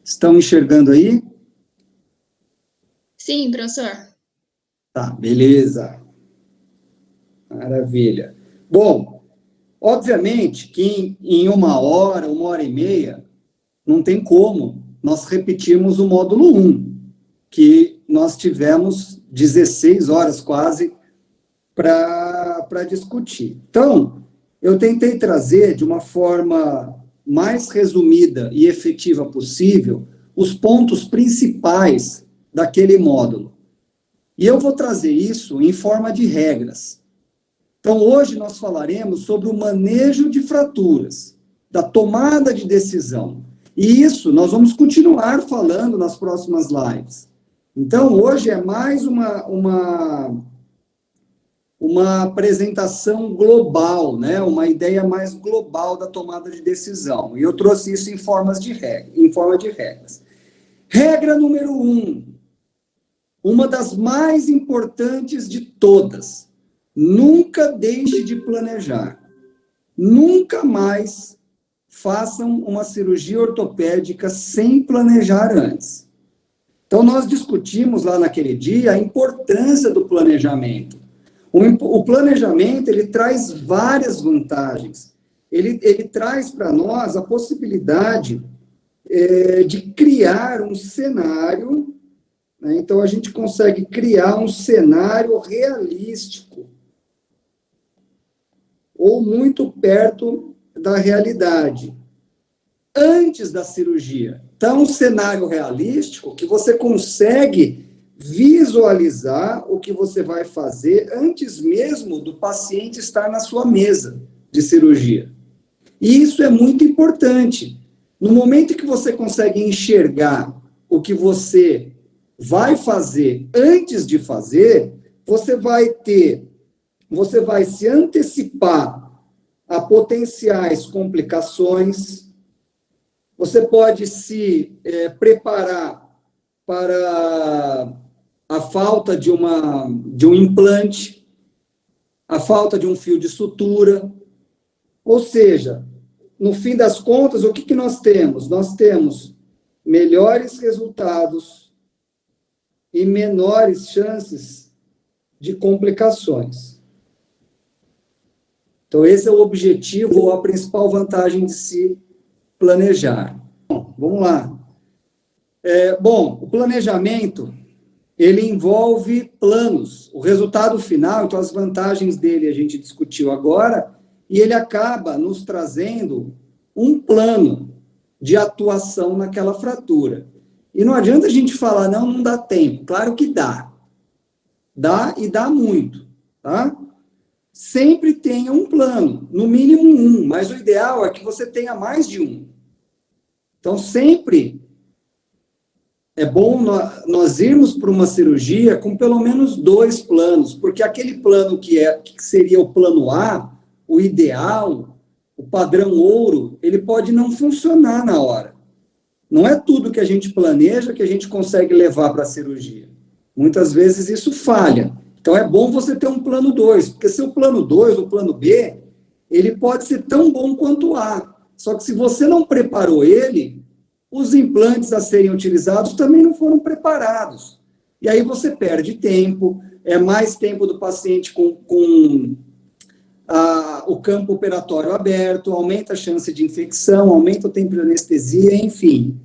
Estão enxergando aí? Sim, professor. Tá, beleza. Maravilha. Bom, obviamente que em 1 hora e meia, não tem como nós repetirmos o módulo 1, que nós tivemos 16 horas quase para discutir. Então, eu tentei trazer de uma forma mais resumida e efetiva possível os pontos principais daquele módulo. E eu vou trazer isso em forma de regras. Então, hoje nós falaremos sobre o manejo de fraturas, da tomada de decisão. E isso nós vamos continuar falando nas próximas lives. Então, hoje é mais uma apresentação global, né? Uma ideia mais global da tomada de decisão. E eu trouxe isso em forma de regras. Regra número 1, uma das mais importantes de todas: nunca deixe de planejar. Nunca mais façam uma cirurgia ortopédica sem planejar antes. Então, nós discutimos lá naquele dia a importância do planejamento. O planejamento, ele traz várias vantagens. Ele traz para nós a possibilidade de criar um cenário, né? Então, a gente consegue criar um cenário realístico, ou muito perto da realidade, antes da cirurgia. Então, um cenário realístico que você consegue visualizar o que você vai fazer antes mesmo do paciente estar na sua mesa de cirurgia. E isso é muito importante. No momento que você consegue enxergar o que você vai fazer antes de fazer, você vai se antecipar a potenciais complicações, você pode se preparar para a falta de um implante, a falta de um fio de sutura. Ou seja, no fim das contas, o que nós temos? Nós temos melhores resultados e menores chances de complicações. Então, esse é o objetivo ou a principal vantagem de se planejar. Bom, vamos lá. Bom, o planejamento, ele envolve planos. O resultado final, então as vantagens dele a gente discutiu agora, e ele acaba nos trazendo um plano de atuação naquela fratura. E não adianta a gente falar, não dá tempo. Claro que dá. Dá e dá muito, tá? Sempre tenha um plano, no mínimo um, mas o ideal é que você tenha mais de um. Então, sempre é bom nós irmos para uma cirurgia com pelo menos 2 planos, porque aquele plano que seria o plano A, o ideal, o padrão ouro, ele pode não funcionar na hora. Não é tudo que a gente planeja que a gente consegue levar para a cirurgia. Muitas vezes isso falha. Então, é bom você ter um plano 2, porque se o plano 2, o plano B, ele pode ser tão bom quanto o A. Só que se você não preparou ele, os implantes a serem utilizados também não foram preparados. E aí você perde tempo, é mais tempo do paciente com o campo operatório aberto, aumenta a chance de infecção, aumenta o tempo de anestesia, enfim.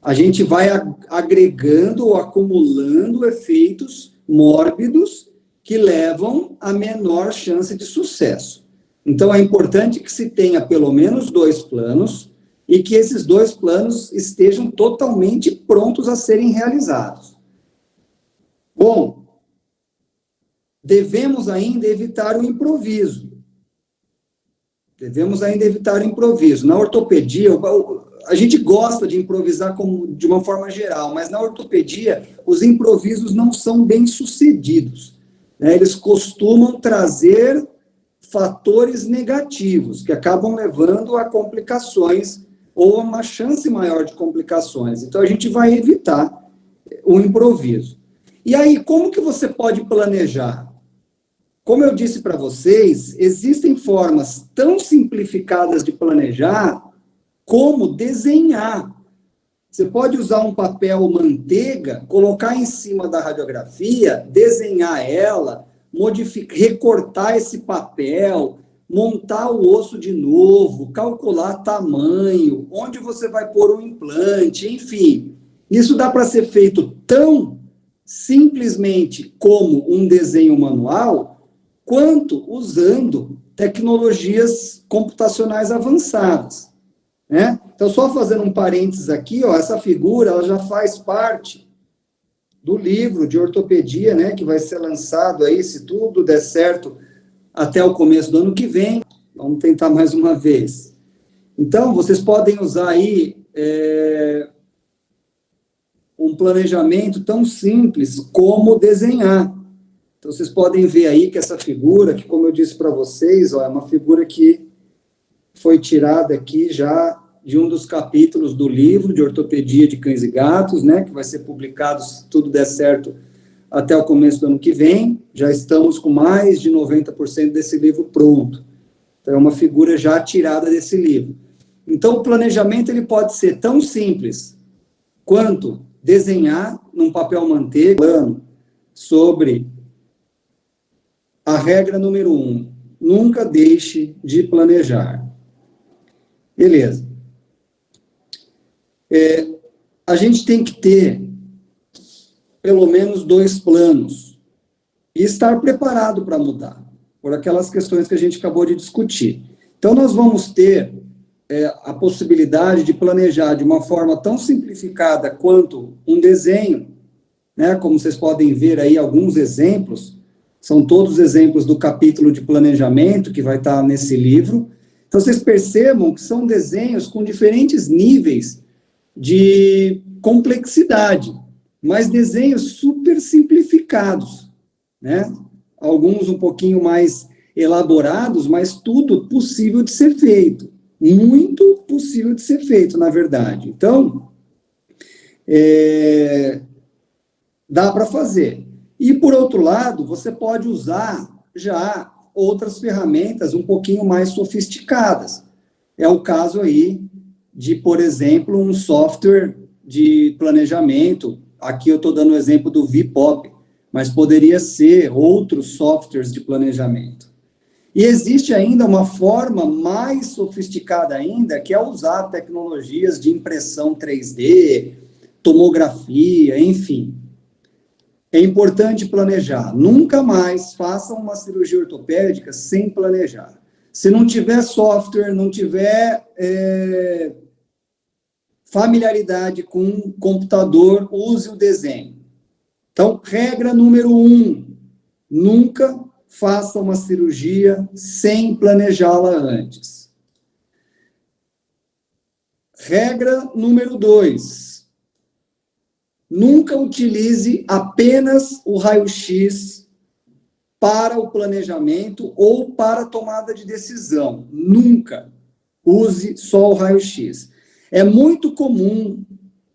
A gente vai agregando ou acumulando efeitos mórbidos que levam a menor chance de sucesso. Então, é importante que se tenha pelo menos 2 planos e que esses 2 planos estejam totalmente prontos a serem realizados. Bom, devemos ainda evitar o improviso. Na ortopedia, a gente gosta de improvisar de uma forma geral, mas na ortopedia, os improvisos não são bem-sucedidos, né? Eles costumam trazer fatores negativos, que acabam levando a complicações ou a uma chance maior de complicações. Então, a gente vai evitar o improviso. E aí, como que você pode planejar? Como eu disse para vocês, existem formas tão simplificadas de planejar como desenhar. Você pode usar um papel manteiga, colocar em cima da radiografia, desenhar ela, modificar, recortar esse papel, montar o osso de novo, calcular tamanho, onde você vai pôr um implante, enfim. Isso dá para ser feito tão simplesmente como um desenho manual, quanto usando tecnologias computacionais avançadas, né? Então, só fazendo um parênteses aqui, ó, essa figura ela já faz parte do livro de ortopedia, né, que vai ser lançado aí, se tudo der certo, até o começo do ano que vem. Vamos tentar mais uma vez. Então, vocês podem usar aí um planejamento tão simples como desenhar. Então, vocês podem ver aí que essa figura, que como eu disse para vocês, ó, é uma figura que foi tirada aqui já de um dos capítulos do livro de ortopedia de cães e gatos, né, que vai ser publicado, se tudo der certo, até o começo do ano que vem. Já estamos com mais de 90% desse livro pronto. Então, é uma figura já tirada desse livro. Então, o planejamento ele pode ser tão simples quanto desenhar num papel manteiga plano sobre a regra número 1, nunca deixe de planejar. Beleza. A gente tem que ter pelo menos 2 planos e estar preparado para mudar, por aquelas questões que a gente acabou de discutir. Então, nós vamos ter a possibilidade de planejar de uma forma tão simplificada quanto um desenho, né? Como vocês podem ver aí alguns exemplos, são todos exemplos do capítulo de planejamento que vai estar nesse livro. Então, vocês percebam que são desenhos com diferentes níveis de complexidade, mas desenhos super simplificados, né? Alguns um pouquinho mais elaborados, mas tudo possível de ser feito. Muito possível de ser feito, na verdade. Então, dá para fazer. E, por outro lado, você pode usar já outras ferramentas um pouquinho mais sofisticadas. É o caso aí de, por exemplo, um software de planejamento. Aqui eu estou dando o exemplo do VPOP, mas poderia ser outros softwares de planejamento. E existe ainda uma forma mais sofisticada ainda, que é usar tecnologias de impressão 3D, tomografia, enfim. É importante planejar. Nunca mais façam uma cirurgia ortopédica sem planejar. Se não tiver software, não tiver familiaridade com computador, use o desenho. Então, regra número 1, nunca faça uma cirurgia sem planejá-la antes. Regra número 2, nunca utilize apenas o raio-x para o planejamento ou para a tomada de decisão. Nunca use só o raio-x. É muito comum,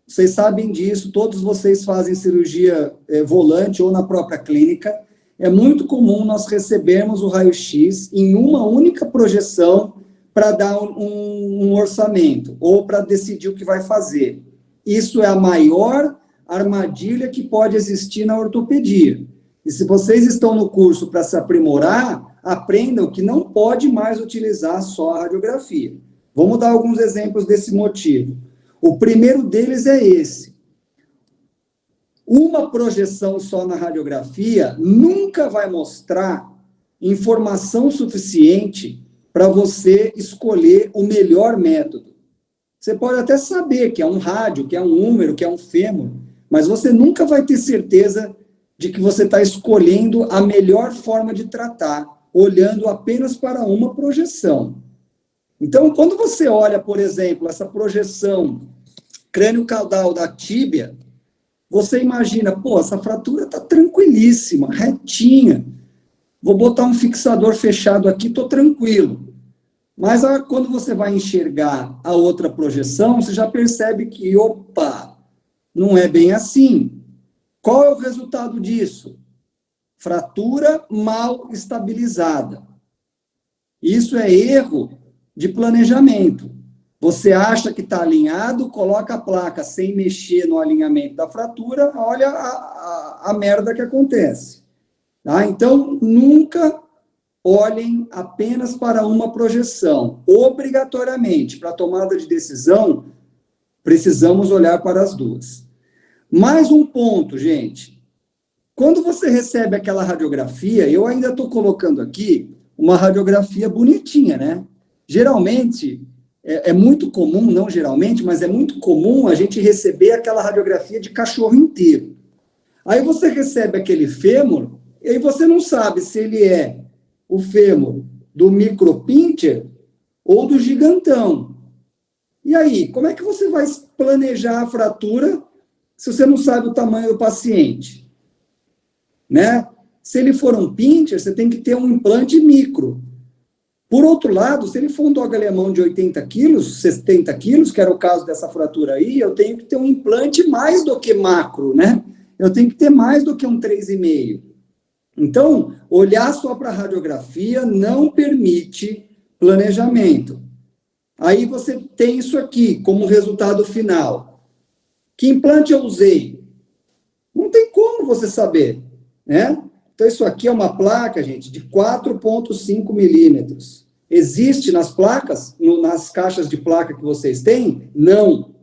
vocês sabem disso, todos vocês fazem cirurgia volante ou na própria clínica, é muito comum nós recebermos o raio-x em uma única projeção para dar um orçamento ou para decidir o que vai fazer. Isso é a maior armadilha que pode existir na ortopedia. E se vocês estão no curso para se aprimorar, aprendam que não pode mais utilizar só a radiografia. Vamos dar alguns exemplos desse motivo. O primeiro deles é esse. Uma projeção só na radiografia nunca vai mostrar informação suficiente para você escolher o melhor método. Você pode até saber que é um rádio, que é um húmero, que é um fêmur, mas você nunca vai ter certeza de que você está escolhendo a melhor forma de tratar, olhando apenas para uma projeção. Então, quando você olha, por exemplo, essa projeção crânio-caudal da tíbia, você imagina, pô, essa fratura está tranquilíssima, retinha. Vou botar um fixador fechado aqui, estou tranquilo. Mas quando você vai enxergar a outra projeção, você já percebe que, opa, não é bem assim. Qual é o resultado disso? Fratura mal estabilizada. Isso é erro de planejamento. Você acha que está alinhado, coloca a placa sem mexer no alinhamento da fratura, olha a merda que acontece. Tá? Então, nunca olhem apenas para uma projeção. Obrigatoriamente, para tomada de decisão, precisamos olhar para as duas. Mais um ponto, gente. Quando você recebe aquela radiografia, eu ainda estou colocando aqui uma radiografia bonitinha, né? Geralmente, é muito comum, não geralmente, mas é muito comum a gente receber aquela radiografia de cachorro inteiro. Aí você recebe aquele fêmur, e aí você não sabe se ele é o fêmur do micropincher ou do gigantão. E aí, como é que você vai planejar a fratura se você não sabe o tamanho do paciente? Né? Se ele for um pincher, você tem que ter um implante micro. Por outro lado, se ele for um dog alemão de 80 quilos, 70 quilos, que era o caso dessa fratura aí, eu tenho que ter um implante mais do que macro, né? Eu tenho que ter mais do que um 3,5. Então, olhar só para a radiografia não permite planejamento. Aí você tem isso aqui como resultado final. Que implante eu usei? Não tem como você saber, né? Então, isso aqui é uma placa, gente, de 4,5 milímetros. Existe nas placas, nas caixas de placa que vocês têm? Não.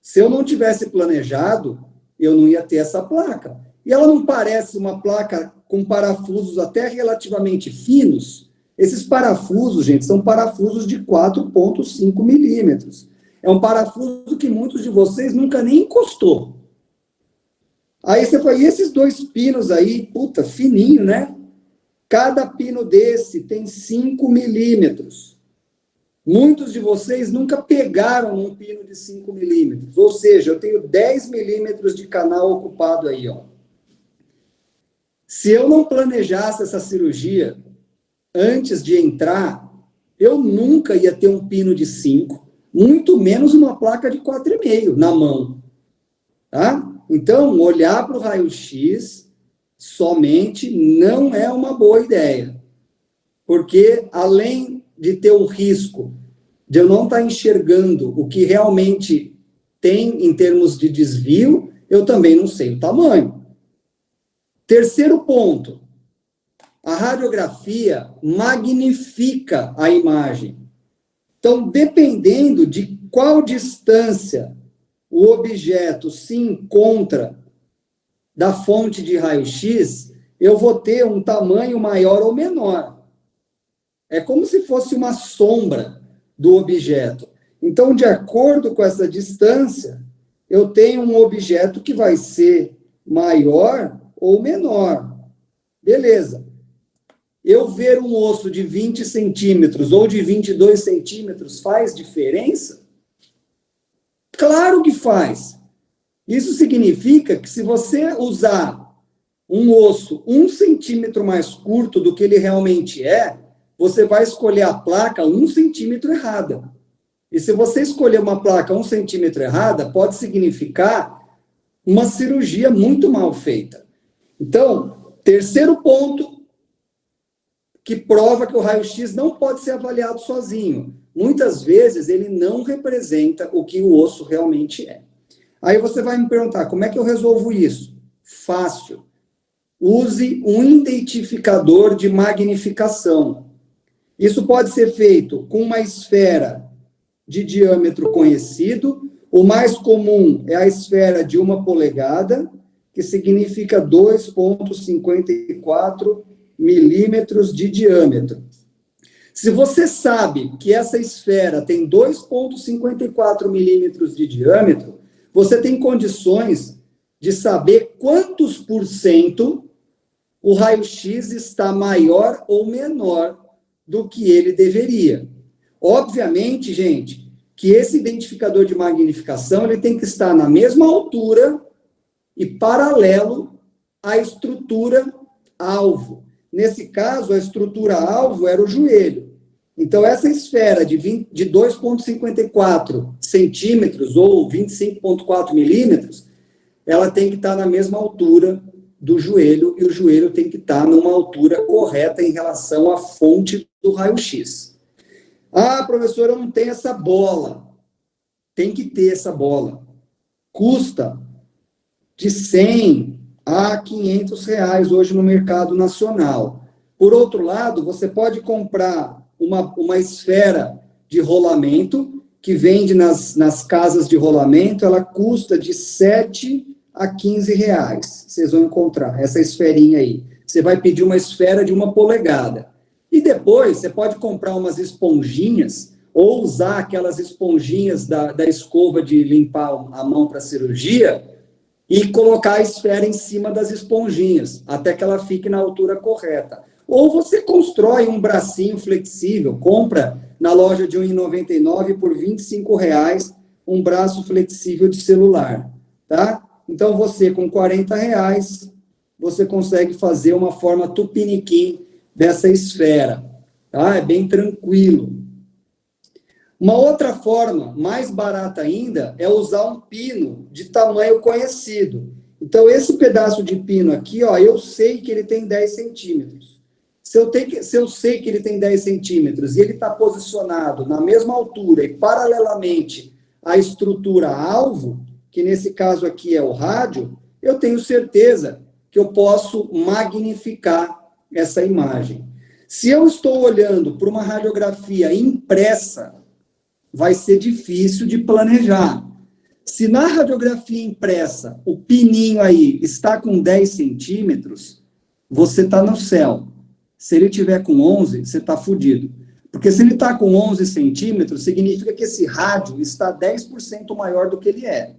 Se eu não tivesse planejado, eu não ia ter essa placa. E ela não parece uma placa com parafusos até relativamente finos? Esses parafusos, gente, são parafusos de 4,5 milímetros. É um parafuso que muitos de vocês nunca nem encostou. Aí você fala, e esses dois pinos aí, puta, fininho, né? Cada pino desse tem 5 milímetros. Muitos de vocês nunca pegaram um pino de 5 milímetros. Ou seja, eu tenho 10 milímetros de canal ocupado aí, ó. Se eu não planejasse essa cirurgia antes de entrar, eu nunca ia ter um pino de 5, muito menos uma placa de 4,5 na mão. Tá? Então, olhar para o raio-x somente não é uma boa ideia. Porque, além de ter o risco de eu não estar enxergando o que realmente tem em termos de desvio, eu também não sei o tamanho. Terceiro ponto, a radiografia magnifica a imagem. Então, dependendo de qual distância o objeto se encontra da fonte de raio-x, eu vou ter um tamanho maior ou menor. É como se fosse uma sombra do objeto. Então, de acordo com essa distância, eu tenho um objeto que vai ser maior ou menor. Beleza. Eu ver um osso de 20 centímetros ou de 22 centímetros faz diferença? Claro que faz. Isso significa que se você usar um osso 1 centímetro mais curto do que ele realmente é, você vai escolher a placa 1 centímetro errada. E se você escolher uma placa 1 centímetro errada, pode significar uma cirurgia muito mal feita. Então, terceiro ponto que prova que o raio-x não pode ser avaliado sozinho. Muitas vezes ele não representa o que o osso realmente é. Aí você vai me perguntar, como é que eu resolvo isso? Fácil. Use um identificador de magnificação. Isso pode ser feito com uma esfera de diâmetro conhecido. O mais comum é a esfera de 1 polegada, que significa 2,54 milímetros de diâmetro. Se você sabe que essa esfera tem 2,54 milímetros de diâmetro, você tem condições de saber quantos por cento o raio-x está maior ou menor do que ele deveria. Obviamente, gente, que esse identificador de magnificação ele tem que estar na mesma altura e paralelo à estrutura alvo. Nesse caso, a estrutura alvo era o joelho. Então, essa esfera de 2,54 centímetros ou 25,4 milímetros, ela tem que estar na mesma altura do joelho, e o joelho tem que estar numa altura correta em relação à fonte do raio-x. Ah, professor, eu não tenho essa bola. Tem que ter essa bola. Custa de 100 a 500 reais hoje no mercado nacional. Por outro lado, você pode comprar uma esfera de rolamento que vende nas casas de rolamento, ela custa de 7 a 15 reais. Vocês vão encontrar essa esferinha aí. Você vai pedir uma esfera de 1 polegada. E depois, você pode comprar umas esponjinhas ou usar aquelas esponjinhas da escova de limpar a mão para cirurgia e colocar a esfera em cima das esponjinhas, até que ela fique na altura correta. Ou você constrói um bracinho flexível, compra na loja de R$ 1,99 por R$ 25 reais um braço flexível de celular, tá? Então, você com R$ 40 reais, você consegue fazer uma forma tupiniquim dessa esfera, tá? É bem tranquilo. Uma outra forma, mais barata ainda, é usar um pino de tamanho conhecido. Então, esse pedaço de pino aqui, ó, eu sei que ele tem 10 centímetros. Se eu sei que ele tem 10 centímetros e ele está posicionado na mesma altura e paralelamente à estrutura alvo, que nesse caso aqui é o rádio, eu tenho certeza que eu posso magnificar essa imagem. Se eu estou olhando para uma radiografia impressa, vai ser difícil de planejar. Se na radiografia impressa o pininho aí está com 10 centímetros, você está no céu. Se ele tiver com 11, você está fudido. Porque se ele está com 11 centímetros, significa que esse rádio está 10% maior do que ele é.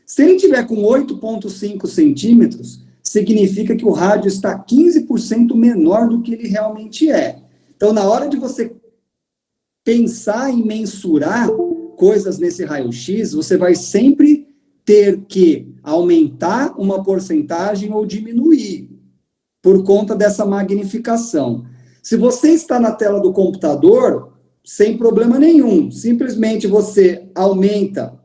Se ele tiver com 8,5 centímetros, significa que o rádio está 15% menor do que ele realmente é. Então, na hora de você pensar em mensurar coisas nesse raio-x, você vai sempre ter que aumentar uma porcentagem ou diminuir, por conta dessa magnificação. Se você está na tela do computador, sem problema nenhum, simplesmente você aumenta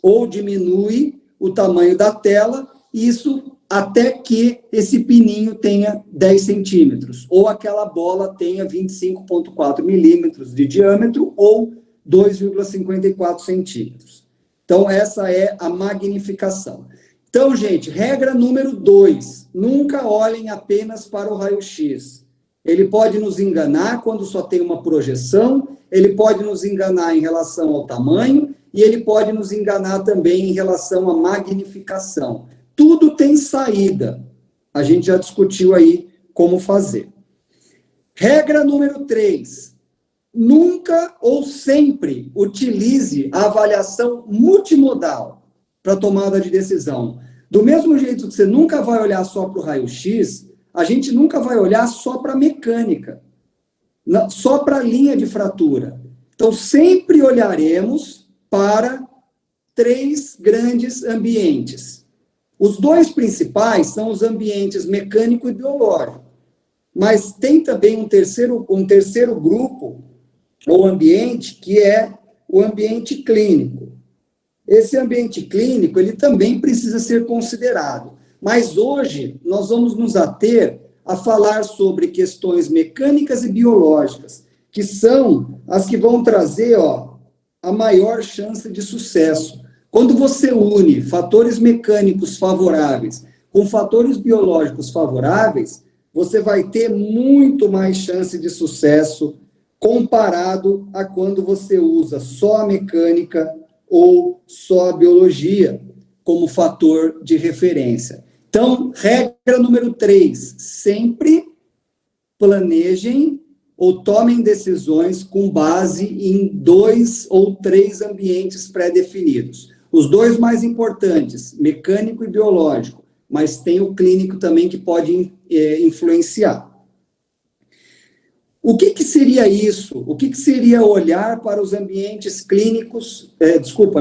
ou diminui o tamanho da tela, isso até que esse pininho tenha 10 centímetros, ou aquela bola tenha 25,4 milímetros de diâmetro, ou 2,54 centímetros. Então, essa é a magnificação. Então, gente, regra número 2, nunca olhem apenas para o raio-x. Ele pode nos enganar quando só tem uma projeção, ele pode nos enganar em relação ao tamanho, e ele pode nos enganar também em relação à magnificação. Tudo tem saída. A gente já discutiu aí como fazer. Regra número 3. Nunca ou sempre utilize a avaliação multimodal para tomada de decisão. Do mesmo jeito que você nunca vai olhar só para o raio-x, a gente nunca vai olhar só para a mecânica, só para a linha de fratura. Então, sempre olharemos para 3 grandes ambientes. Os 2 principais são os ambientes mecânico e biológico, mas tem também um terceiro grupo, ou ambiente, que é o ambiente clínico. Esse ambiente clínico, ele também precisa ser considerado, mas hoje nós vamos nos ater a falar sobre questões mecânicas e biológicas, que são as que vão trazer, a maior chance de sucesso. Quando você une fatores mecânicos favoráveis com fatores biológicos favoráveis, você vai ter muito mais chance de sucesso comparado a quando você usa só a mecânica ou só a biologia como fator de referência. Então, regra número 3, sempre planejem ou tomem decisões com base em 2 ou 3 ambientes pré-definidos. Os 2 mais importantes, mecânico e biológico, mas tem o clínico também que pode influenciar. O que seria isso? O que seria olhar para os ambientes clínicos,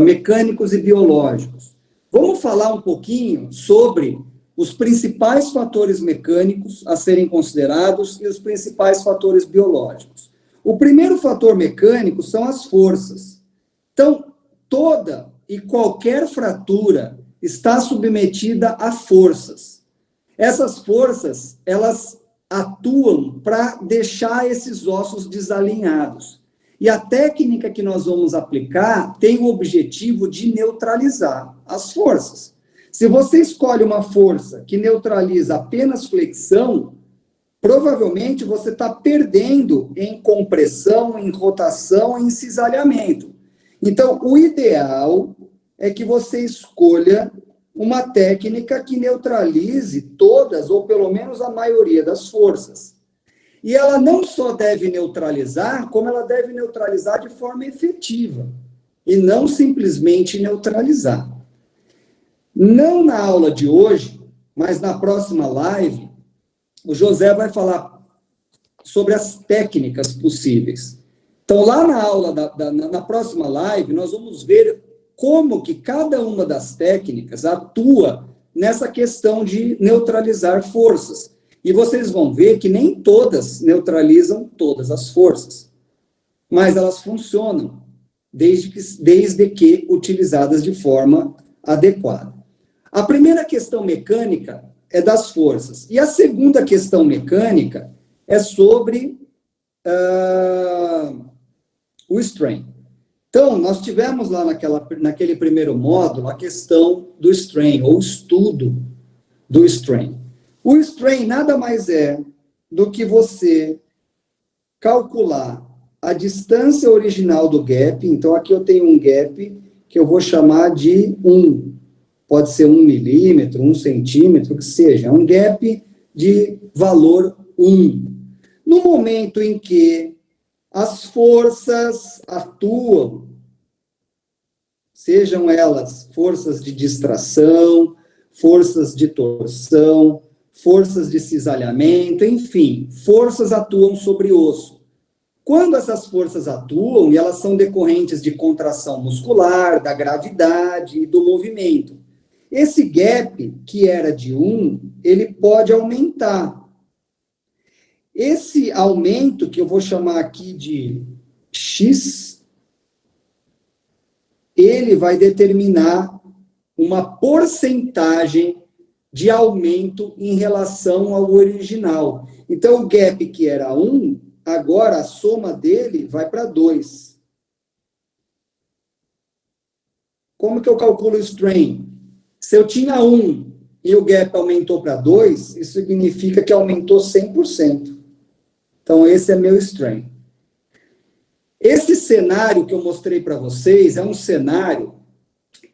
mecânicos e biológicos? Vamos falar um pouquinho sobre os principais fatores mecânicos a serem considerados e os principais fatores biológicos. O primeiro fator mecânico são as forças. Então, toda e qualquer fratura está submetida a forças. Essas forças, elas atuam para deixar esses ossos desalinhados. E a técnica que nós vamos aplicar tem o objetivo de neutralizar as forças. Se você escolhe uma força que neutraliza apenas flexão, provavelmente você está perdendo em compressão, em rotação, em cisalhamento. Então, o ideal é que você escolha uma técnica que neutralize todas, ou pelo menos a maioria das forças. E ela não só deve neutralizar, como ela deve neutralizar de forma efetiva, e não simplesmente neutralizar. Não na aula de hoje, mas na próxima live, o José vai falar sobre as técnicas possíveis. Então, lá na aula, na próxima live, nós vamos ver como que cada uma das técnicas atua nessa questão de neutralizar forças. E vocês vão ver que nem todas neutralizam todas as forças, mas elas funcionam, desde que utilizadas de forma adequada. A primeira questão mecânica é das forças. E a segunda questão mecânica é sobre o strain. Então, nós tivemos lá naquele primeiro módulo a questão do strain, ou estudo do strain. O strain nada mais é do que você calcular a distância original do gap. Então, aqui eu tenho um gap que eu vou chamar de 1. Pode ser 1 milímetro, 1 centímetro, que seja. É um gap de valor 1. No momento em que as forças atuam, sejam elas forças de distração, forças de torção, forças de cisalhamento, enfim, forças atuam sobre osso. Quando essas forças atuam, e elas são decorrentes de contração muscular, da gravidade e do movimento, esse gap, que era de 1, ele pode aumentar. Esse aumento, que eu vou chamar aqui de X, ele vai determinar uma porcentagem de aumento em relação ao original. Então, o gap que era 1, agora a soma dele vai para 2. Como que eu calculo o strain? Se eu tinha 1 e o gap aumentou para 2, isso significa que aumentou 100%. Então, esse é meu strain. Esse cenário que eu mostrei para vocês é um cenário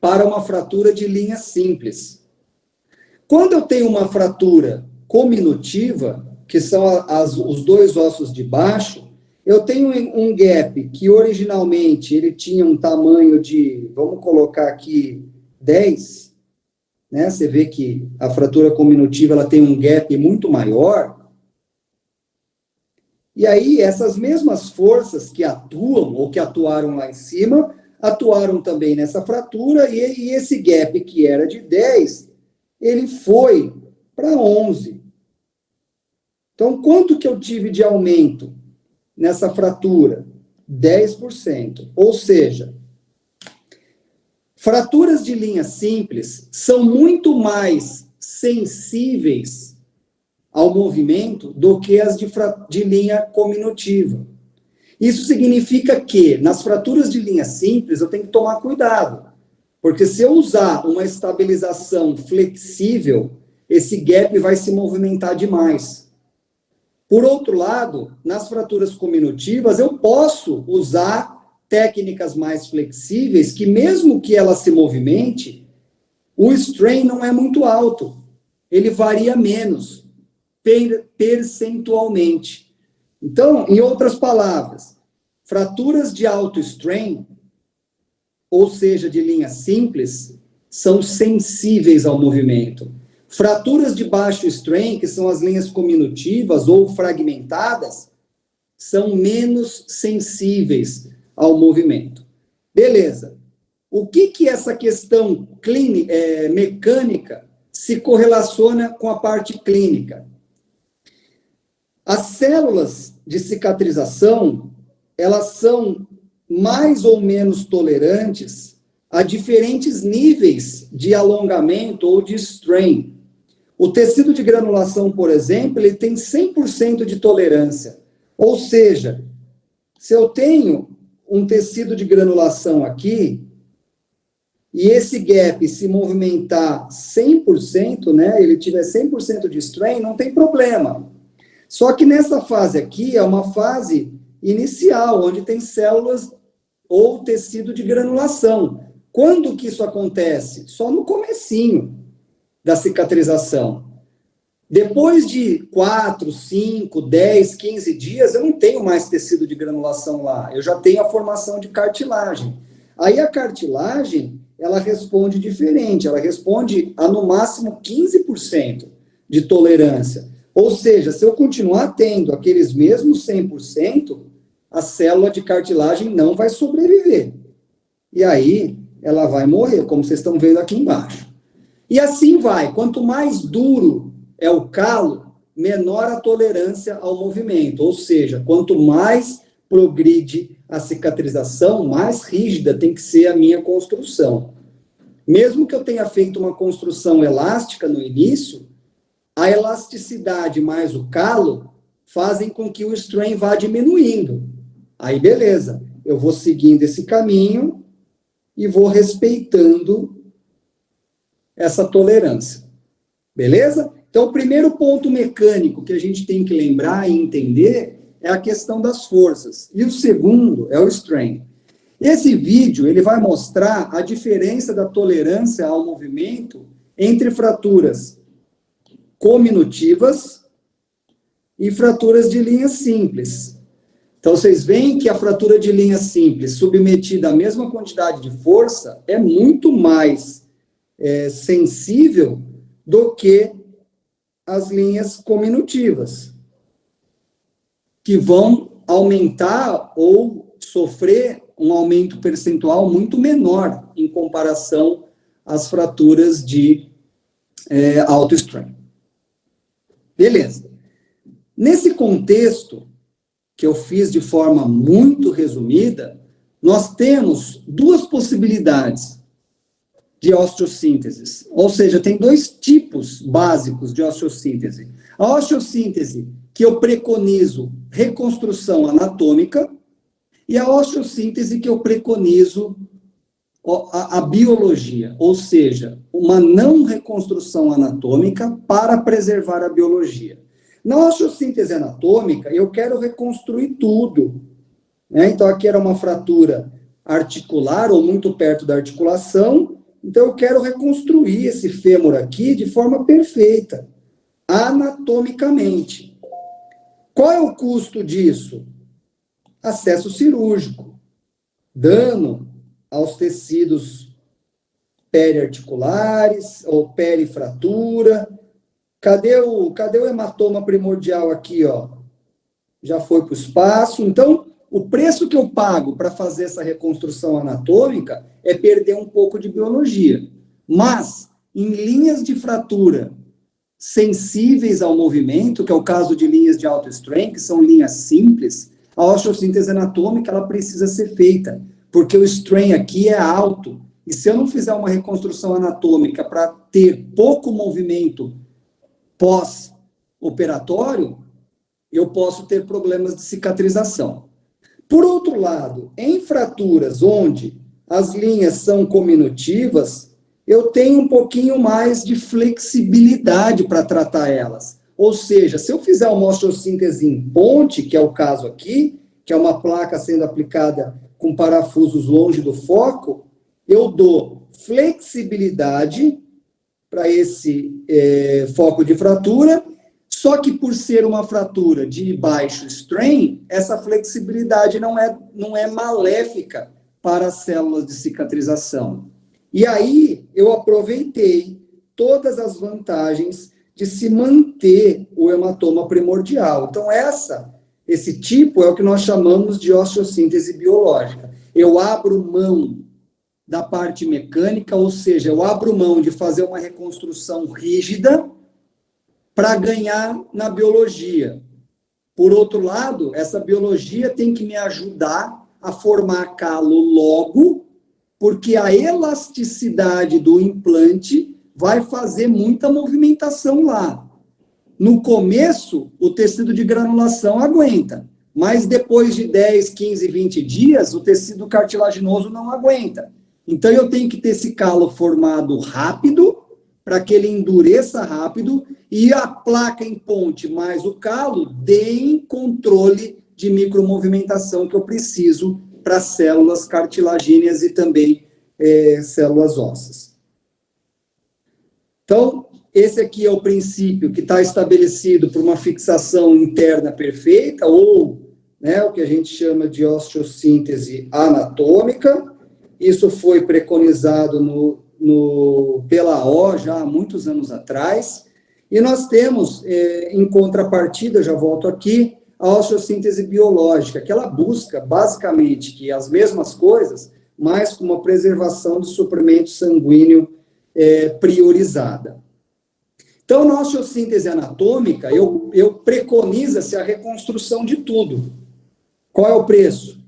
para uma fratura de linha simples. Quando eu tenho uma fratura cominutiva, que são os dois ossos de baixo, eu tenho um gap que originalmente ele tinha um tamanho de, vamos colocar aqui, 10, né? Você vê que a fratura cominutiva ela tem um gap muito maior. E aí, essas mesmas forças que atuam, ou que atuaram lá em cima, atuaram também nessa fratura, e esse gap que era de 10, ele foi para 11. Então, quanto que eu tive de aumento nessa fratura? 10%. Ou seja, fraturas de linha simples são muito mais sensíveis ao movimento do que as de linha cominutiva. Isso significa que, nas fraturas de linha simples, eu tenho que tomar cuidado, porque se eu usar uma estabilização flexível, esse gap vai se movimentar demais. Por outro lado, nas fraturas cominutivas, eu posso usar técnicas mais flexíveis, que mesmo que ela se movimente, o strain não é muito alto, ele varia menos, percentualmente. Então, em outras palavras, fraturas de alto strain, ou seja, de linha simples, são sensíveis ao movimento. Fraturas de baixo strain, que são as linhas cominutivas ou fragmentadas, são menos sensíveis ao movimento. Beleza. O que essa questão mecânica se correlaciona com a parte clínica? As células de cicatrização, elas são mais ou menos tolerantes a diferentes níveis de alongamento ou de strain. O tecido de granulação, por exemplo, ele tem 100% de tolerância. Ou seja, se eu tenho um tecido de granulação aqui, e esse gap se movimentar 100%, né, ele tiver 100% de strain, não tem problema. Só que nessa fase aqui é uma fase inicial, onde tem células ou tecido de granulação. Quando que isso acontece? Só no comecinho da cicatrização. Depois de 4, 5, 10, 15 dias, eu não tenho mais tecido de granulação lá. Eu já tenho a formação de cartilagem. Aí a cartilagem, ela responde diferente. Ela responde a, no máximo, 15% de tolerância. Ou seja, se eu continuar tendo aqueles mesmos 100%, a célula de cartilagem não vai sobreviver. E aí, ela vai morrer, como vocês estão vendo aqui embaixo. E assim vai. Quanto mais duro é o calo, menor a tolerância ao movimento. Ou seja, quanto mais progride a cicatrização, mais rígida tem que ser a minha construção. Mesmo que eu tenha feito uma construção elástica no início, a elasticidade mais o calo fazem com que o strain vá diminuindo. Aí, beleza. Eu vou seguindo esse caminho e vou respeitando essa tolerância. Beleza? Então, o primeiro ponto mecânico que a gente tem que lembrar e entender é a questão das forças. E o segundo é o strain. Esse vídeo, ele vai mostrar a diferença da tolerância ao movimento entre fraturas cominutivas e fraturas de linha simples. Então, vocês veem que a fratura de linha simples, submetida à mesma quantidade de força, é muito mais sensível do que as linhas cominutivas, que vão aumentar ou sofrer um aumento percentual muito menor em comparação às fraturas de alto strain. Beleza. Nesse contexto, que eu fiz de forma muito resumida, nós temos duas possibilidades de osteossíntese. Ou seja, tem dois tipos básicos de osteossíntese. A osteossíntese, que eu preconizo reconstrução anatômica, e a osteossíntese que eu preconizo a biologia, ou seja, uma não reconstrução anatômica para preservar a biologia. Na osteossíntese anatômica, eu quero reconstruir tudo, né? Então, aqui era uma fratura articular ou muito perto da articulação, então eu quero reconstruir esse fêmur aqui de forma perfeita, anatomicamente. Qual é o custo disso? Acesso cirúrgico, dano aos tecidos periarticulares ou perifratura. Cadê o hematoma primordial aqui, ó? Já foi para o espaço. Então, o preço que eu pago para fazer essa reconstrução anatômica é perder um pouco de biologia. Mas, em linhas de fratura sensíveis ao movimento, que é o caso de linhas de alto strain, que são linhas simples, a osteossíntese anatômica ela precisa ser feita, porque o strain aqui é alto. E se eu não fizer uma reconstrução anatômica para ter pouco movimento pós-operatório, eu posso ter problemas de cicatrização. Por outro lado, em fraturas onde as linhas são cominutivas, eu tenho um pouquinho mais de flexibilidade para tratar elas. Ou seja, se eu fizer uma osteossíntese em ponte, que é o caso aqui, que é uma placa sendo aplicada com parafusos longe do foco, eu dou flexibilidade para esse foco de fratura, só que por ser uma fratura de baixo strain, essa flexibilidade não é maléfica para as células de cicatrização. E aí eu aproveitei todas as vantagens de se manter o hematoma primordial. Então esse tipo é o que nós chamamos de osteossíntese biológica. Eu abro mão da parte mecânica, ou seja, eu abro mão de fazer uma reconstrução rígida para ganhar na biologia. Por outro lado, essa biologia tem que me ajudar a formar calo logo, porque a elasticidade do implante vai fazer muita movimentação lá. No começo, o tecido de granulação aguenta, mas depois de 10, 15, 20 dias, o tecido cartilaginoso não aguenta. Então, eu tenho que ter esse calo formado rápido, para que ele endureça rápido, e a placa em ponte mais o calo deem controle de micromovimentação que eu preciso para células cartilagíneas e também células ósseas. Então, esse aqui é o princípio que está estabelecido por uma fixação interna perfeita, ou o que a gente chama de osteossíntese anatômica. Isso foi preconizado pela O já há muitos anos atrás. E nós temos, em contrapartida, já volto aqui, a osteossíntese biológica, que ela busca, basicamente, que as mesmas coisas, mas com uma preservação do suprimento sanguíneo priorizada. Então, na osteossíntese anatômica, eu preconiza-se a reconstrução de tudo. Qual é o preço?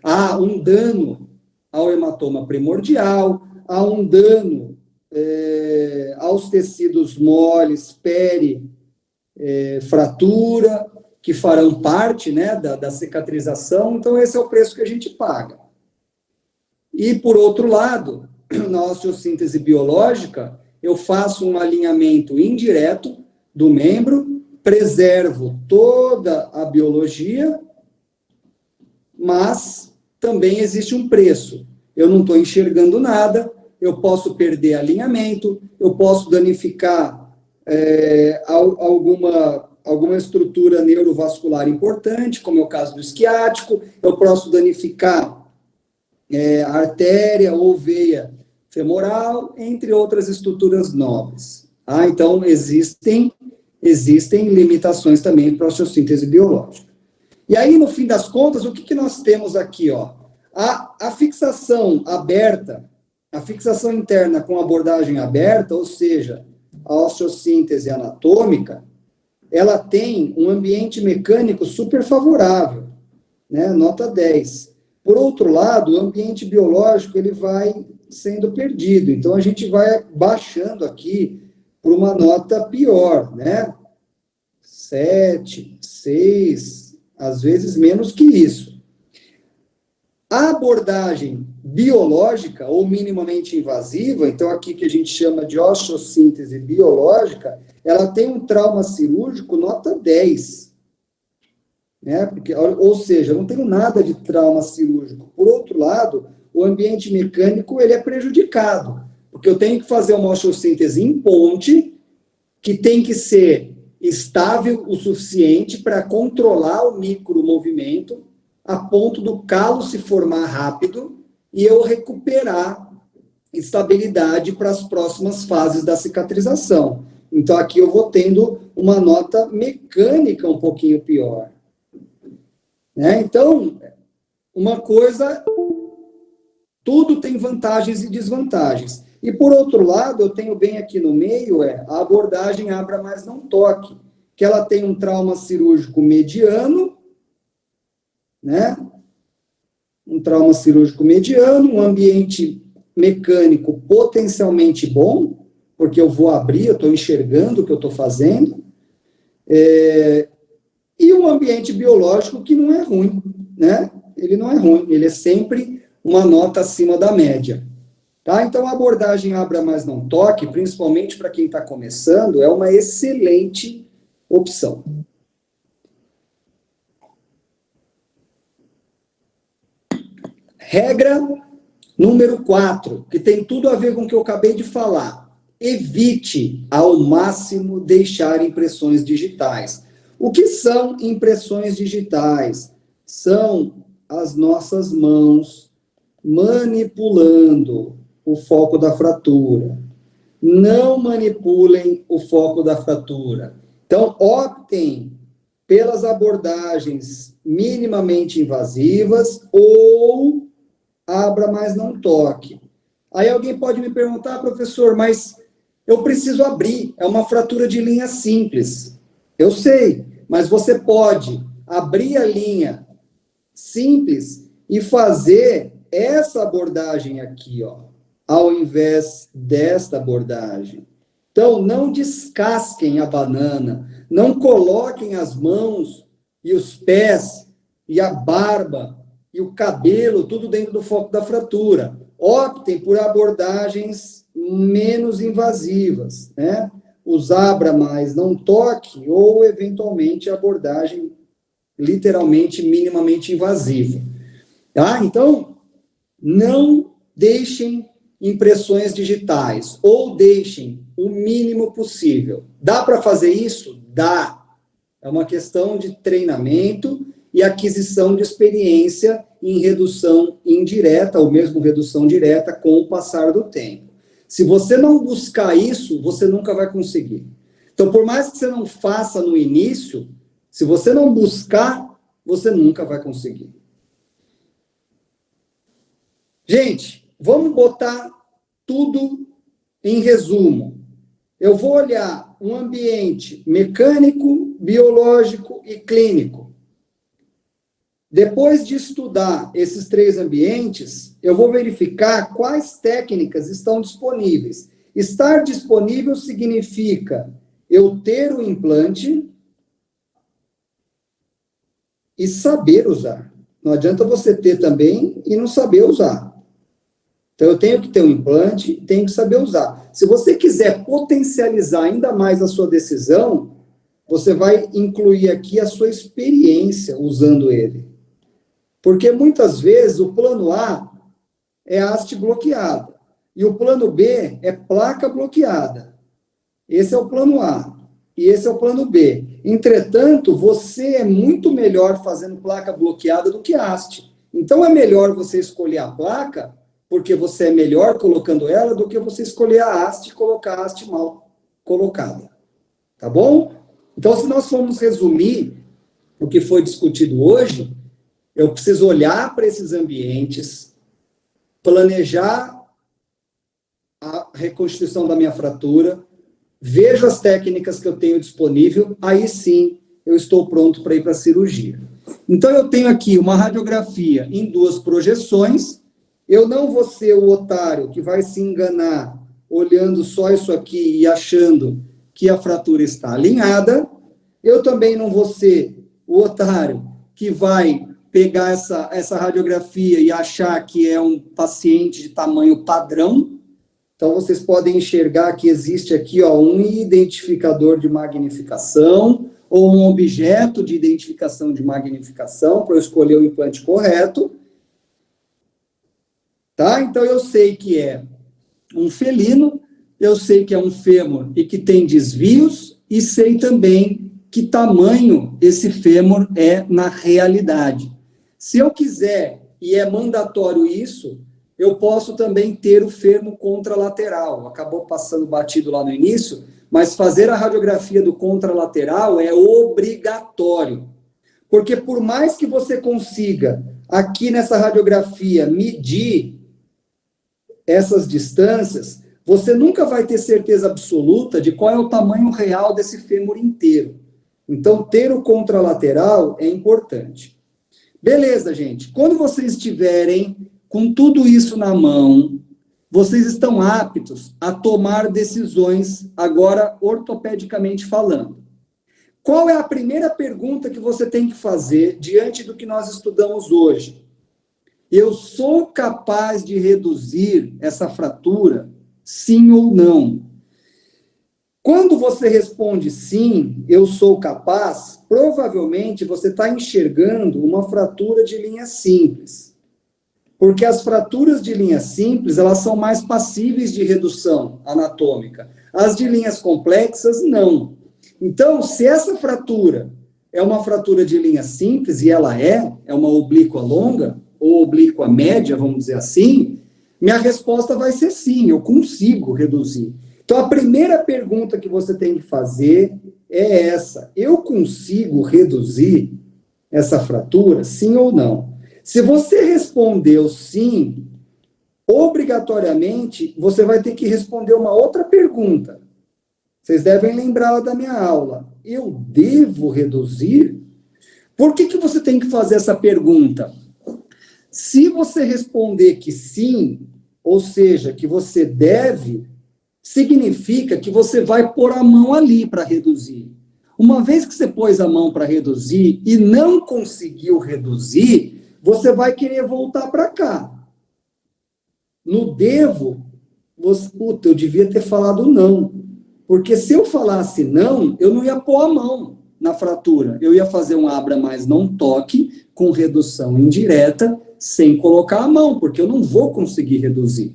Há um dano ao hematoma primordial, há um dano aos tecidos moles, fratura, que farão parte da cicatrização. Então, esse é o preço que a gente paga. E, por outro lado, na osteossíntese biológica, eu faço um alinhamento indireto do membro, preservo toda a biologia, mas também existe um preço. Eu não estou enxergando nada, eu posso perder alinhamento, eu posso danificar alguma estrutura neurovascular importante, como é o caso do isquiático, eu posso danificar a artéria ou veia femoral, entre outras estruturas nobres. Então, existem limitações também para a osteossíntese biológica. E aí, no fim das contas, o que nós temos aqui? A fixação aberta, a fixação interna com abordagem aberta, ou seja, a osteossíntese anatômica, ela tem um ambiente mecânico super favorável, nota 10. Por outro lado, o ambiente biológico ele vai sendo perdido. Então, a gente vai baixando aqui por uma nota pior, 7, 6, às vezes menos que isso. A abordagem biológica, ou minimamente invasiva, então aqui que a gente chama de osteossíntese biológica, ela tem um trauma cirúrgico nota 10. Porque, ou seja, eu não tenho nada de trauma cirúrgico. Por outro lado, o ambiente mecânico ele é prejudicado, porque eu tenho que fazer uma osteossíntese em ponte, que tem que ser estável o suficiente para controlar o micromovimento, a ponto do calo se formar rápido e eu recuperar estabilidade para as próximas fases da cicatrização. Então, aqui eu vou tendo uma nota mecânica um pouquinho pior. Então, uma coisa, tudo tem vantagens e desvantagens. E, por outro lado, eu tenho bem aqui no meio, a abordagem abra, mas não toque, que ela tem um trauma cirúrgico mediano, um trauma cirúrgico mediano, um ambiente mecânico potencialmente bom, porque eu vou abrir, eu estou enxergando o que eu estou fazendo, e um ambiente biológico que não é ruim, Ele não é ruim, ele é sempre uma nota acima da média. Então, a abordagem abra, mas não toque, principalmente para quem está começando, é uma excelente opção. Regra número 4, que tem tudo a ver com o que eu acabei de falar. Evite, ao máximo, deixar impressões digitais. O que são impressões digitais? São as nossas mãos manipulando o foco da fratura. Não manipulem o foco da fratura. Então, optem pelas abordagens minimamente invasivas ou abra, mas não toque. Aí alguém pode me perguntar, professor, mas eu preciso abrir, é uma fratura de linha simples. Eu sei, mas você pode abrir a linha simples e fazer essa abordagem aqui, ao invés desta abordagem. Então, não descasquem a banana, não coloquem as mãos e os pés e a barba e o cabelo tudo dentro do foco da fratura. Optem por abordagens menos invasivas, né? Os abra mais, não toque, ou, eventualmente, abordagem literalmente minimamente invasiva. Tá? Então, não deixem impressões digitais, ou deixem o mínimo possível. Dá para fazer isso? Dá. É uma questão de treinamento e aquisição de experiência em redução indireta, ou mesmo redução direta, com o passar do tempo. Se você não buscar isso, você nunca vai conseguir. Então, por mais que você não faça no início, se você não buscar, você nunca vai conseguir. Gente, vamos botar tudo em resumo. Eu vou olhar um ambiente mecânico, biológico e clínico. Depois de estudar esses 3 ambientes, eu vou verificar quais técnicas estão disponíveis. Estar disponível significa eu ter o implante e saber usar. Não adianta você ter também e não saber usar. Então, eu tenho que ter um implante e tenho que saber usar. Se você quiser potencializar ainda mais a sua decisão, você vai incluir aqui a sua experiência usando ele. Porque, muitas vezes, o plano A é haste bloqueada. E o plano B é placa bloqueada. Esse é o plano A. E esse é o plano B. Entretanto, você é muito melhor fazendo placa bloqueada do que haste. Então, é melhor você escolher a placa, porque você é melhor colocando ela, do que você escolher a haste e colocar a haste mal colocada. Tá bom? Então, se nós formos resumir o que foi discutido hoje, eu preciso olhar para esses ambientes, planejar a reconstituição da minha fratura, vejo as técnicas que eu tenho disponível, aí sim eu estou pronto para ir para a cirurgia. Então, eu tenho aqui uma radiografia em 2 projeções. Eu não vou ser o otário que vai se enganar olhando só isso aqui e achando que a fratura está alinhada. Eu também não vou ser o otário que vai pegar essa radiografia e achar que é um paciente de tamanho padrão. Então, vocês podem enxergar que existe aqui um identificador de magnificação ou um objeto de identificação de magnificação para eu escolher o implante correto. Tá? Então, eu sei que é um felino, eu sei que é um fêmur e que tem desvios, e sei também que tamanho esse fêmur é na realidade. Se eu quiser, e é mandatório isso, eu posso também ter o fêmur contralateral. Acabou passando batido lá no início, mas fazer a radiografia do contralateral é obrigatório. Porque por mais que você consiga, aqui nessa radiografia, medir essas distâncias, você nunca vai ter certeza absoluta de qual é o tamanho real desse fêmur inteiro. Então, ter o contralateral é importante. Beleza, gente. Quando vocês estiverem com tudo isso na mão, vocês estão aptos a tomar decisões, agora ortopedicamente falando. Qual é a primeira pergunta que você tem que fazer diante do que nós estudamos hoje? Eu sou capaz de reduzir essa fratura, sim ou não? Quando você responde sim, eu sou capaz, provavelmente você está enxergando uma fratura de linha simples. Porque as fraturas de linha simples, elas são mais passíveis de redução anatômica. As de linhas complexas, não. Então, se essa fratura é uma fratura de linha simples, e ela é uma oblíqua longa, ou oblíqua média, vamos dizer assim, minha resposta vai ser sim, eu consigo reduzir. Então, a primeira pergunta que você tem que fazer é essa: eu consigo reduzir essa fratura, sim ou não? Se você respondeu sim, obrigatoriamente, você vai ter que responder uma outra pergunta. Vocês devem lembrar da minha aula. Eu devo reduzir? Por que você tem que fazer essa pergunta? Se você responder que sim, ou seja, que você deve, significa que você vai pôr a mão ali para reduzir. Uma vez que você pôs a mão para reduzir e não conseguiu reduzir, você vai querer voltar para cá. No devo, eu devia ter falado não. Porque se eu falasse não, eu não ia pôr a mão na fratura. Eu ia fazer um abra mais não toque, com redução indireta, sem colocar a mão, porque eu não vou conseguir reduzir.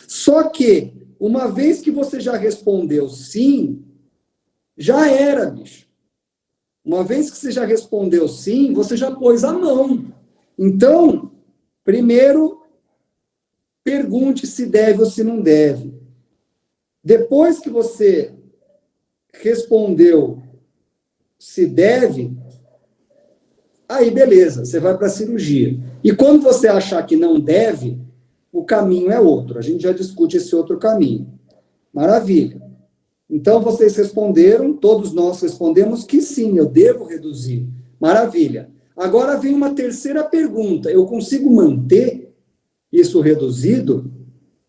Só que, uma vez que você já respondeu sim, já era, bicho. Uma vez que você já respondeu sim, você já pôs a mão. Então, primeiro, pergunte se deve ou se não deve. Depois que você respondeu se deve, aí beleza, você vai para a cirurgia. E quando você achar que não deve, o caminho é outro. A gente já discute esse outro caminho. Maravilha. Então, vocês responderam, todos nós respondemos que sim, eu devo reduzir. Maravilha. Agora vem uma terceira pergunta. Eu consigo manter isso reduzido?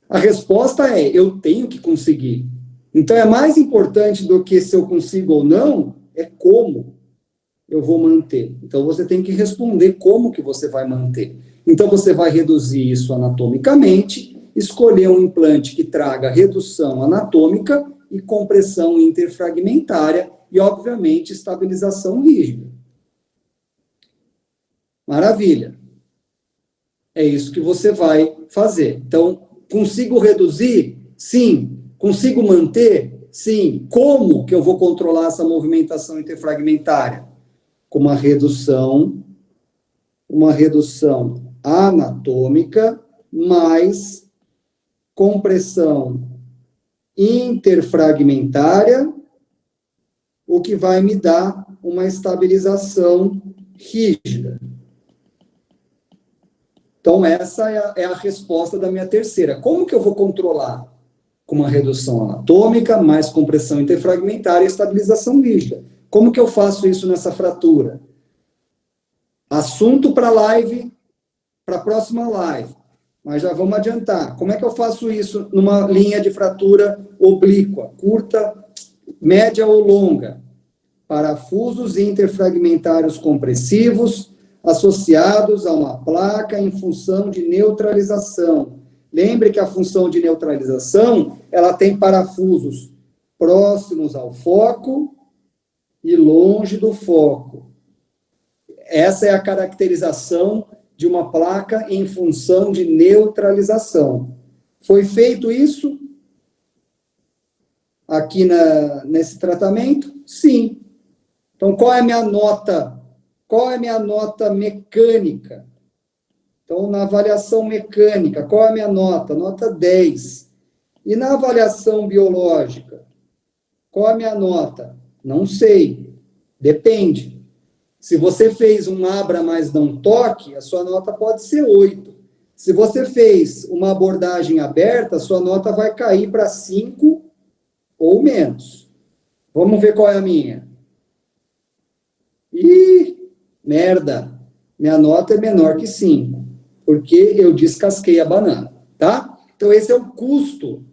A resposta é, eu tenho que conseguir. Então, é mais importante do que se eu consigo ou não, é como eu vou manter. Então, você tem que responder como que você vai manter. Então, você vai reduzir isso anatomicamente, escolher um implante que traga redução anatômica e compressão interfragmentária e, obviamente, estabilização rígida. Maravilha. É isso que você vai fazer. Então, consigo reduzir? Sim. Consigo manter? Sim. Como que eu vou controlar essa movimentação interfragmentária? Com uma redução anatômica mais compressão interfragmentária, o que vai me dar uma estabilização rígida. Então, essa é a resposta da minha terceira. Como que eu vou controlar? Com uma redução anatômica, mais compressão interfragmentária e estabilização rígida. Como que eu faço isso nessa fratura? Assunto para live, para a próxima live. Mas já vamos adiantar. Como é que eu faço isso numa linha de fratura oblíqua, curta, média ou longa? Parafusos interfragmentários compressivos associados a uma placa em função de neutralização. Lembre que a função de neutralização, ela tem parafusos próximos ao foco e longe do foco. Essa é a caracterização de uma placa em função de neutralização. Foi feito isso aqui nesse tratamento? Sim. Então, qual é a minha nota? Qual é a minha nota mecânica? Então, na avaliação mecânica, qual é a minha nota? Nota 10. E na avaliação biológica, qual é a minha nota? Não sei. Depende. Se você fez um abra mais não toque, a sua nota pode ser 8. Se você fez uma abordagem aberta, a sua nota vai cair para 5 ou menos. Vamos ver qual é a minha. Ih, merda. Minha nota é menor que 5, porque eu descasquei a banana, tá? Então, esse é o custo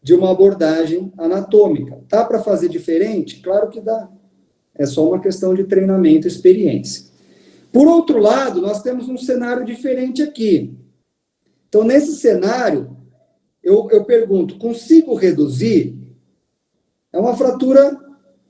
de uma abordagem anatômica. Tá para fazer diferente? Claro que dá. É só uma questão de treinamento e experiência. Por outro lado, nós temos um cenário diferente aqui. Então, nesse cenário, eu pergunto, consigo reduzir? É uma fratura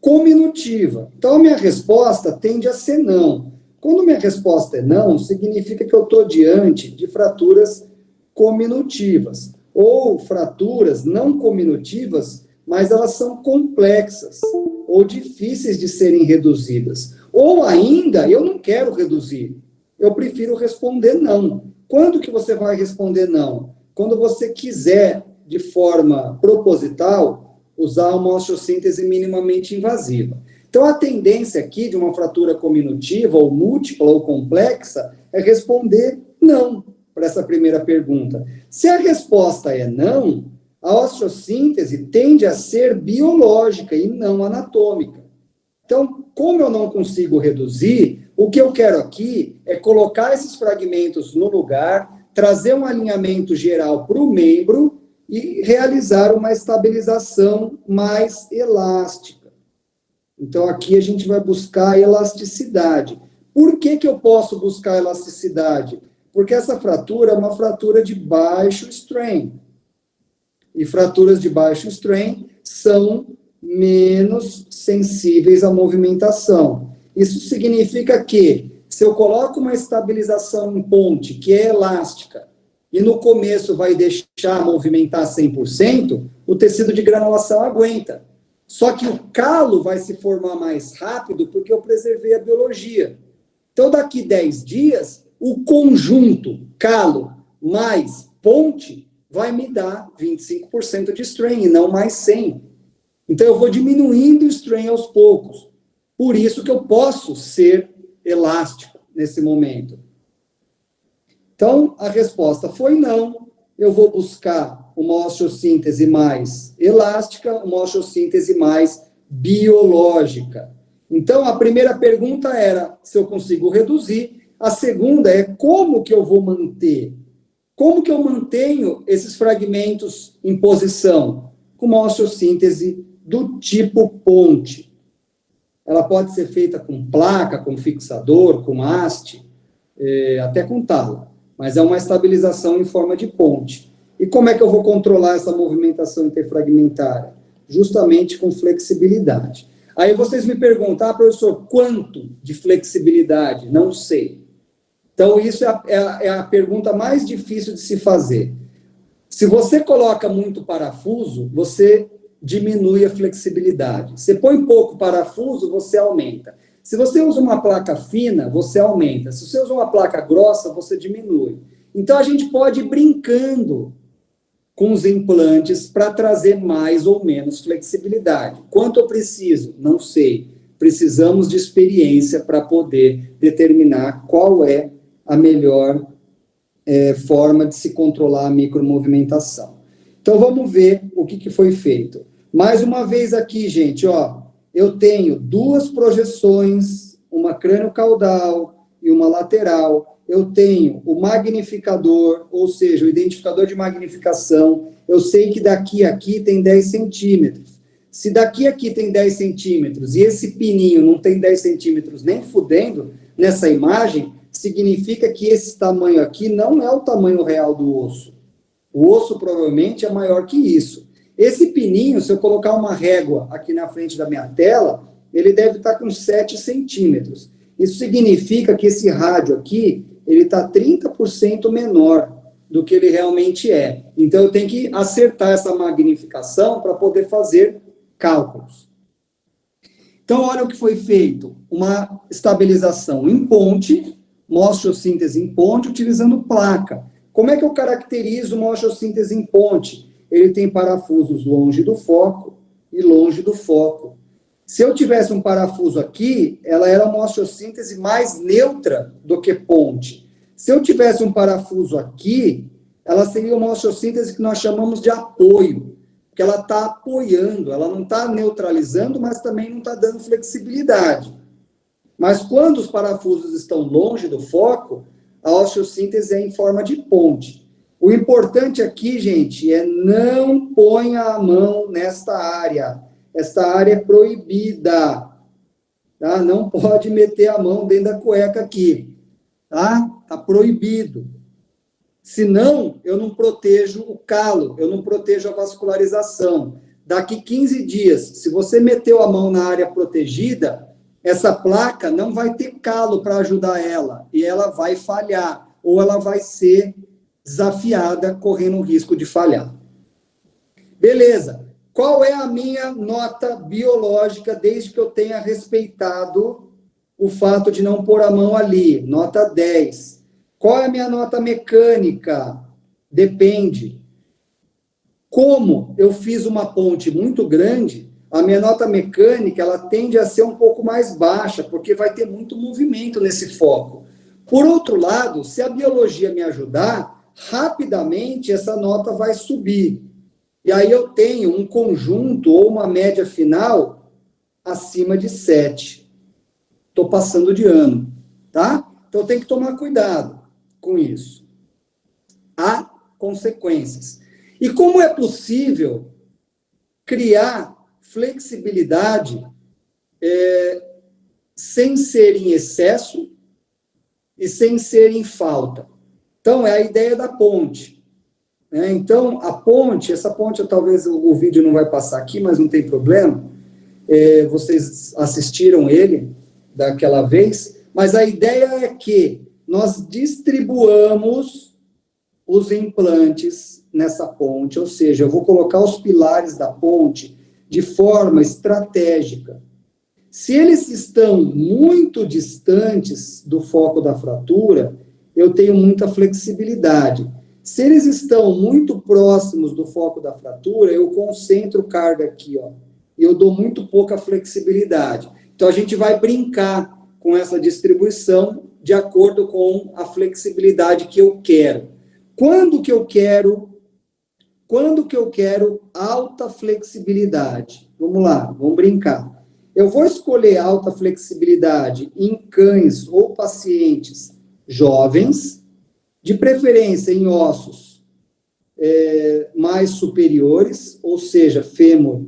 cominutiva. Então, a minha resposta tende a ser não. Quando minha resposta é não, significa que eu estou diante de fraturas cominutivas, ou fraturas não cominutivas, mas elas são complexas, ou difíceis de serem reduzidas. Ou ainda, eu não quero reduzir, eu prefiro responder não. Quando que você vai responder não? Quando você quiser, de forma proposital, usar uma osteossíntese minimamente invasiva. Então, a tendência aqui de uma fratura cominutiva, ou múltipla, ou complexa, é responder não para essa primeira pergunta. Se a resposta é não, a osteossíntese tende a ser biológica e não anatômica. Então, como eu não consigo reduzir, o que eu quero aqui é colocar esses fragmentos no lugar, trazer um alinhamento geral para o membro e realizar uma estabilização mais elástica. Então, aqui a gente vai buscar elasticidade. Por que que eu posso buscar elasticidade? Porque essa fratura é uma fratura de baixo strain. E fraturas de baixo strain são menos sensíveis à movimentação. Isso significa que, se eu coloco uma estabilização em ponte, que é elástica, e no começo vai deixar movimentar 100%, o tecido de granulação aguenta. Só que o calo vai se formar mais rápido porque eu preservei a biologia. Então, daqui 10 dias, o conjunto calo mais ponte vai me dar 25% de strain, e não mais 100%. Então, eu vou diminuindo o strain aos poucos. Por isso que eu posso ser elástico nesse momento. Então, a resposta foi não. Eu vou buscar uma osteossíntese mais elástica, uma osteossíntese mais biológica. Então, a primeira pergunta era se eu consigo reduzir. A segunda é como que eu vou manter? Como que eu mantenho esses fragmentos em posição? Com uma osteossíntese do tipo ponte. Ela pode ser feita com placa, com fixador, com haste, até com tala, mas é uma estabilização em forma de ponte. E como é que eu vou controlar essa movimentação interfragmentária? Justamente com flexibilidade. Aí vocês me perguntam, professor, quanto de flexibilidade? Não sei. Então, isso é a pergunta mais difícil de se fazer. Se você coloca muito parafuso, você diminui a flexibilidade. Você põe pouco parafuso, você aumenta. Se você usa uma placa fina, você aumenta. Se você usa uma placa grossa, você diminui. Então, a gente pode ir brincando com os implantes para trazer mais ou menos flexibilidade. Quanto eu preciso? Não sei. Precisamos de experiência para poder determinar qual é a melhor forma de se controlar a micromovimentação. Então, vamos ver o que foi feito. Mais uma vez aqui, gente, ó, eu tenho duas projeções, uma crânio-caudal e uma lateral. Eu tenho o magnificador, ou seja, o identificador de magnificação. Eu sei que daqui a aqui tem 10 centímetros. Se daqui a aqui tem 10 centímetros e esse pininho não tem 10 centímetros nem fudendo nessa imagem, significa que esse tamanho aqui não é o tamanho real do osso. O osso provavelmente é maior que isso. Esse pininho, se eu colocar uma régua aqui na frente da minha tela, ele deve estar com 7 centímetros. Isso significa que esse rádio aqui, ele está 30% menor do que ele realmente é. Então, eu tenho que acertar essa magnificação para poder fazer cálculos. Então, olha o que foi feito. Uma estabilização em ponte, uma osteossíntese em ponte, utilizando placa. Como é que eu caracterizo uma osteossíntese em ponte? Ele tem parafusos longe do foco e longe do foco. Se eu tivesse um parafuso aqui, ela era uma osteossíntese mais neutra do que ponte. Se eu tivesse um parafuso aqui, ela seria uma osteossíntese que nós chamamos de apoio, porque ela está apoiando, ela não está neutralizando, mas também não está dando flexibilidade. Mas quando os parafusos estão longe do foco, a osteossíntese é em forma de ponte. O importante aqui, gente, é não ponha a mão nesta área. Esta área é proibida, tá? Não pode meter a mão dentro da cueca aqui, tá? Tá proibido. Senão, eu não protejo o calo, eu não protejo a vascularização. Daqui 15 dias, se você meteu a mão na área protegida, essa placa não vai ter calo para ajudar ela, e ela vai falhar, ou ela vai ser desafiada, correndo o risco de falhar. Beleza. Qual é a minha nota biológica, desde que eu tenha respeitado o fato de não pôr a mão ali? Nota 10. Qual é a minha nota mecânica? Depende. Como eu fiz uma ponte muito grande, a minha nota mecânica, ela tende a ser um pouco mais baixa, porque vai ter muito movimento nesse foco. Por outro lado, se a biologia me ajudar, rapidamente essa nota vai subir. E aí eu tenho um conjunto ou uma média final acima de 7. Estou passando de ano, tá? Então tem que tomar cuidado com isso. Há consequências. E como é possível criar flexibilidade sem ser em excesso e sem ser em falta? Então, é a ideia da ponte. Né? Então, a ponte, essa ponte, talvez o vídeo não vai passar aqui, mas não tem problema, vocês assistiram ele daquela vez, mas a ideia é que nós distribuamos os implantes nessa ponte, ou seja, eu vou colocar os pilares da ponte de forma estratégica. Se eles estão muito distantes do foco da fratura, eu tenho muita flexibilidade. Se eles estão muito próximos do foco da fratura, eu concentro carga aqui, ó, e eu dou muito pouca flexibilidade. Então, a gente vai brincar com essa distribuição de acordo com a flexibilidade que eu quero. Quando que eu quero alta flexibilidade? Vamos lá, vamos brincar. Eu vou escolher alta flexibilidade em cães ou pacientes jovens, de preferência em ossos mais superiores, ou seja, fêmur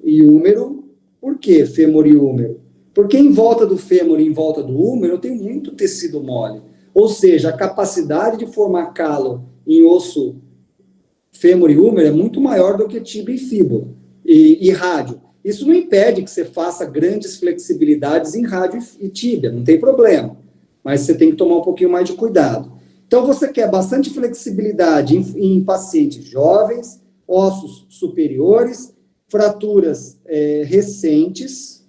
e húmero. Por que fêmur e húmero? Porque em volta do fêmur e em volta do húmero eu tenho muito tecido mole. Ou seja, a capacidade de formar calo em osso fêmur e húmero é muito maior do que tíbia e fíbula e rádio. Isso não impede que você faça grandes flexibilidades em rádio e tíbia, não tem problema. Mas você tem que tomar um pouquinho mais de cuidado. Então, você quer bastante flexibilidade em pacientes jovens, ossos superiores, fraturas recentes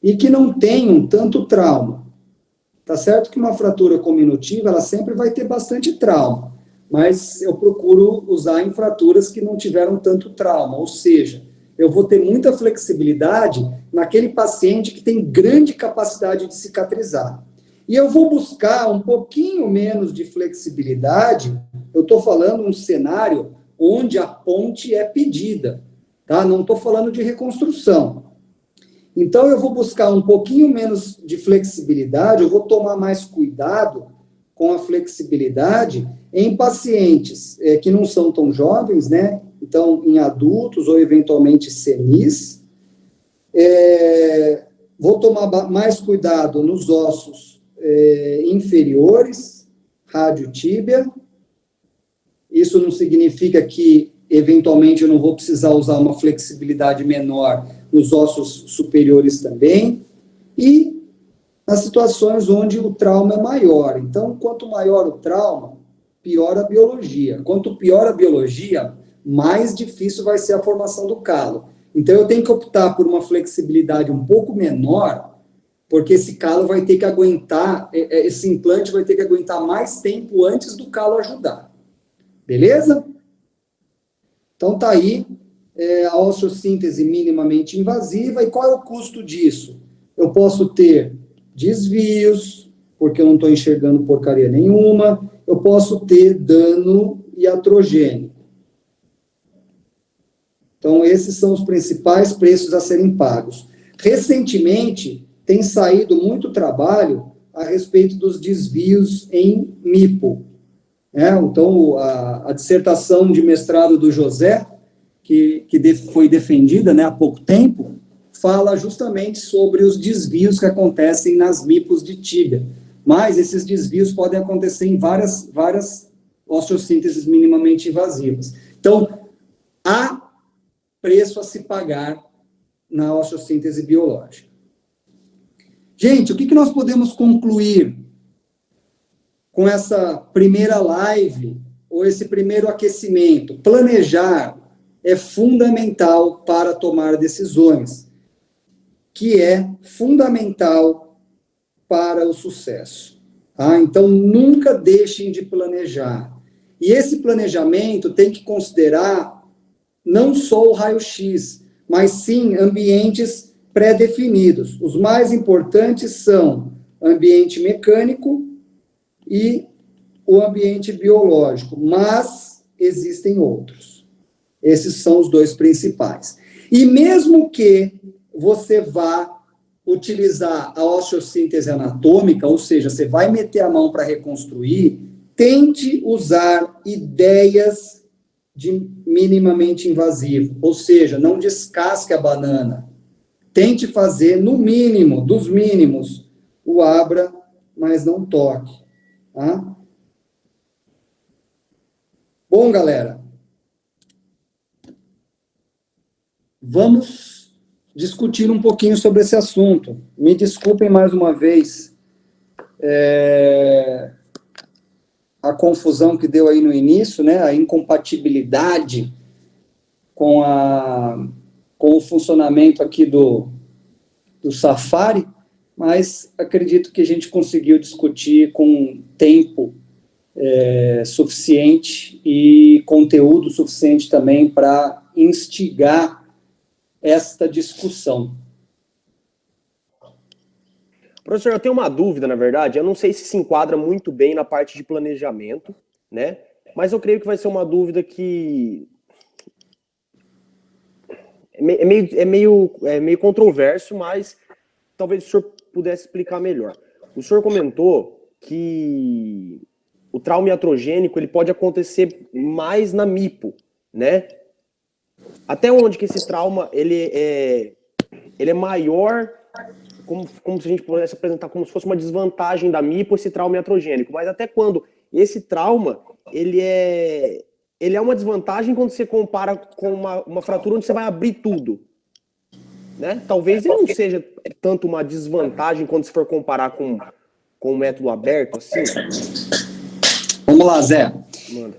e que não tenham tanto trauma. Tá certo que uma fratura cominutiva, ela sempre vai ter bastante trauma, mas eu procuro usar em fraturas que não tiveram tanto trauma, ou seja, eu vou ter muita flexibilidade naquele paciente que tem grande capacidade de cicatrizar. E eu vou buscar um pouquinho menos de flexibilidade, eu estou falando um cenário onde a ponte é pedida, tá? Não estou falando de reconstrução. Então, eu vou buscar um pouquinho menos de flexibilidade, eu vou tomar mais cuidado com a flexibilidade em pacientes que não são tão jovens, né? Então, em adultos ou eventualmente senis. Vou tomar mais cuidado nos ossos inferiores, rádio-tíbia. Isso não significa que, eventualmente, eu não vou precisar usar uma flexibilidade menor nos ossos superiores também. E nas situações onde o trauma é maior. Então, quanto maior o trauma, pior a biologia. Quanto pior a biologia, mais difícil vai ser a formação do calo. Então, eu tenho que optar por uma flexibilidade um pouco menor, porque esse calo vai ter que aguentar, esse implante vai ter que aguentar mais tempo antes do calo ajudar. Beleza? Então, tá aí a osteossíntese minimamente invasiva. E qual é o custo disso? Eu posso ter desvios, porque eu não estou enxergando porcaria nenhuma. Eu posso ter dano iatrogênico. Então, esses são os principais preços a serem pagos. Recentemente, tem saído muito trabalho a respeito dos desvios em MIPO. Então, a dissertação de mestrado do José, que foi defendida, né, há pouco tempo, fala justamente sobre os desvios que acontecem nas MIPOs de tíbia. Mas esses desvios podem acontecer em várias osteossínteses minimamente invasivas. Então, há preço a se pagar na osteossíntese biológica. Gente, o que nós podemos concluir com essa primeira live, ou esse primeiro aquecimento? Planejar é fundamental para tomar decisões, que é fundamental para o sucesso. Tá? Então, nunca deixem de planejar. E esse planejamento tem que considerar não só o raio-x, mas sim ambientes pré-definidos. Os mais importantes são ambiente mecânico e o ambiente biológico, mas existem outros. Esses são os dois principais. E mesmo que você vá utilizar a osteossíntese anatômica, ou seja, você vai meter a mão para reconstruir, tente usar ideias de minimamente invasivo, ou seja, não descasque a banana. Tente fazer, no mínimo, dos mínimos, o abra, mas não toque. Tá? Bom, galera, vamos discutir um pouquinho sobre esse assunto. Me desculpem mais uma vez a confusão que deu aí no início, né? A incompatibilidade com o funcionamento aqui do Safari, mas acredito que a gente conseguiu discutir com tempo suficiente e conteúdo suficiente também para instigar esta discussão. Professor, eu tenho uma dúvida, na verdade, eu não sei se enquadra muito bem na parte de planejamento, né? Mas eu creio que vai ser uma dúvida que é meio controverso, mas talvez o senhor pudesse explicar melhor. O senhor comentou que o trauma iatrogênico ele pode acontecer mais na MIPO, né? Até onde que esse trauma ele é maior, como se a gente pudesse apresentar como se fosse uma desvantagem da MIPO, esse trauma iatrogênico, mas até quando esse trauma ele é uma desvantagem quando você compara com uma fratura onde você vai abrir tudo, né? Talvez ele não seja tanto uma desvantagem quando se for comparar com o método aberto, assim. Vamos lá, Zé. Manda.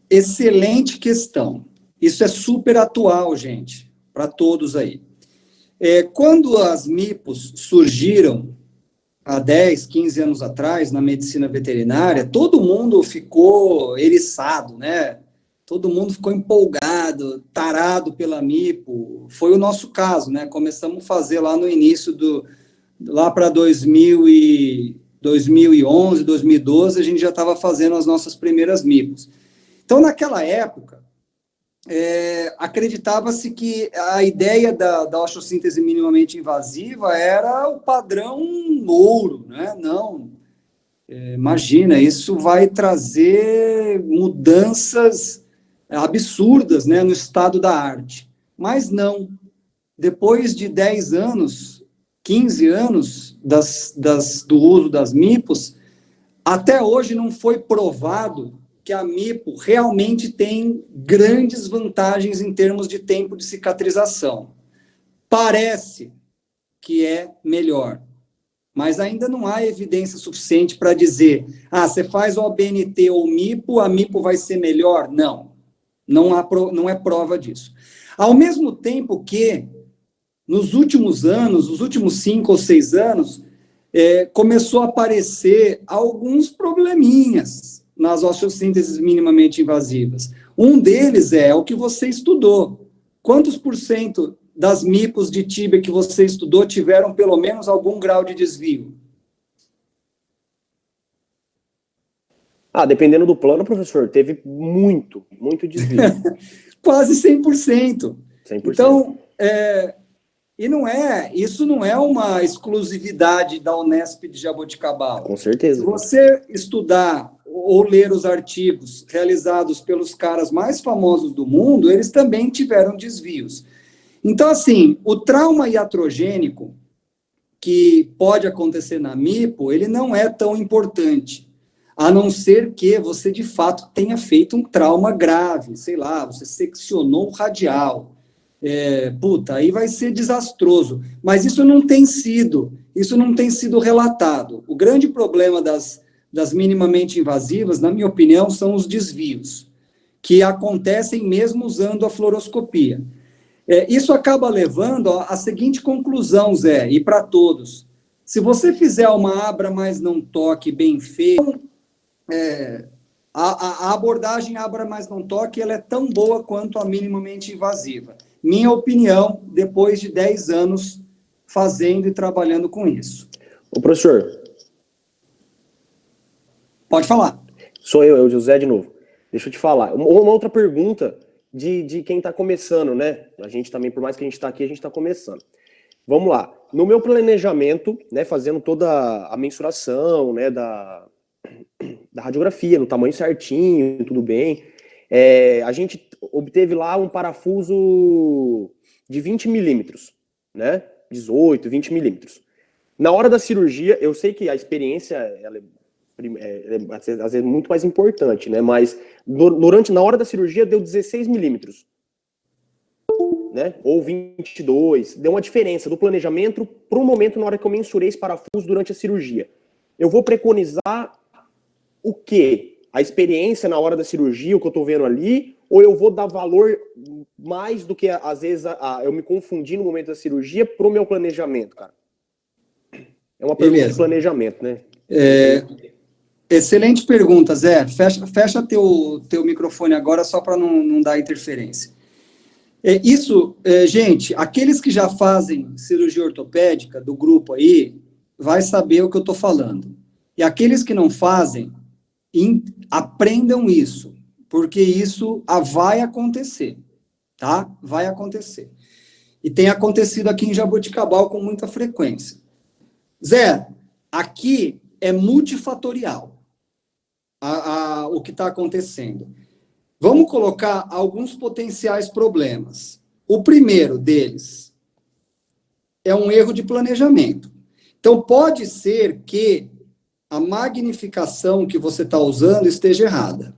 Excelente questão. Isso é super atual, gente, para todos aí. Quando as MIPOs surgiram há 10, 15 anos atrás, na medicina veterinária, todo mundo ficou eriçado, né? Todo mundo ficou empolgado, tarado pela MIPO. Foi o nosso caso, né? Começamos a fazer lá no início lá para 2011, 2012, a gente já estava fazendo as nossas primeiras MIPOs. Então, naquela época, acreditava-se que a ideia da osteossíntese minimamente invasiva era o padrão ouro, né? Não, imagina, isso vai trazer mudanças absurdas, né, no estado da arte. Mas não, depois de 10 anos, 15 anos do uso das MIPOs, até hoje não foi provado que a MIPO realmente tem grandes vantagens em termos de tempo de cicatrização. Parece que é melhor, mas ainda não há evidência suficiente para dizer, você faz o OBNT ou MIPO, a MIPO vai ser melhor? Não é prova disso. Ao mesmo tempo que, nos últimos anos, os últimos 5 ou 6 anos, começou a aparecer alguns probleminhas nas osteossínteses minimamente invasivas. Um deles é o que você estudou. Quantos por cento das MIPOs de tíbia que você estudou tiveram pelo menos algum grau de desvio? Dependendo do plano, professor, teve muito desvio. Quase 100%. 100%. Então, isso não é uma exclusividade da Unesp de Jaboticabal. Com certeza. Se você estudar ou ler os artigos realizados pelos caras mais famosos do mundo, eles também tiveram desvios. Então, assim, o trauma iatrogênico que pode acontecer na MIPO, ele não é tão importante, a não ser que você, de fato, tenha feito um trauma grave, sei lá, você seccionou o radial. Aí vai ser desastroso. Mas isso não tem sido relatado. O grande problema das minimamente invasivas, na minha opinião, são os desvios, que acontecem mesmo usando a fluoroscopia. Isso acaba levando à seguinte conclusão, Zé, e para todos. Se você fizer uma abra, mas não toque bem feita, a abordagem abra, mas não toque, ela é tão boa quanto a minimamente invasiva. Minha opinião, depois de 10 anos fazendo e trabalhando com isso. Ô, professor. Pode falar. Sou eu, José, de novo. Deixa eu te falar. Uma outra pergunta de quem está começando, né? A gente também, por mais que a gente está aqui, a gente está começando. Vamos lá. No meu planejamento, né, fazendo toda a mensuração, né, da radiografia, no tamanho certinho, tudo bem, A gente obteve lá um parafuso de 20 milímetros, né? 18, 20 milímetros. Na hora da cirurgia, eu sei que a experiência ela às vezes muito mais importante, né? Mas na hora da cirurgia deu 16 milímetros, né? Ou 22. Deu uma diferença do planejamento para o momento na hora que eu mensurei esse parafuso durante a cirurgia. Eu vou preconizar o quê? A experiência na hora da cirurgia, o que eu tô vendo ali, ou eu vou dar valor mais do que, às vezes, eu me confundi no momento da cirurgia pro meu planejamento, cara? É uma pergunta de planejamento, né? Excelente pergunta, Zé. Fecha teu microfone agora só para não dar interferência. Gente, aqueles que já fazem cirurgia ortopédica do grupo aí, vai saber o que eu estou falando. E aqueles que não fazem, aprendam isso, porque isso vai acontecer, tá? Vai acontecer. E tem acontecido aqui em Jaboticabal com muita frequência. Zé, aqui é multifatorial o que está acontecendo. Vamos colocar alguns potenciais problemas. O primeiro deles é um erro de planejamento. Então, pode ser que a magnificação que você está usando esteja errada.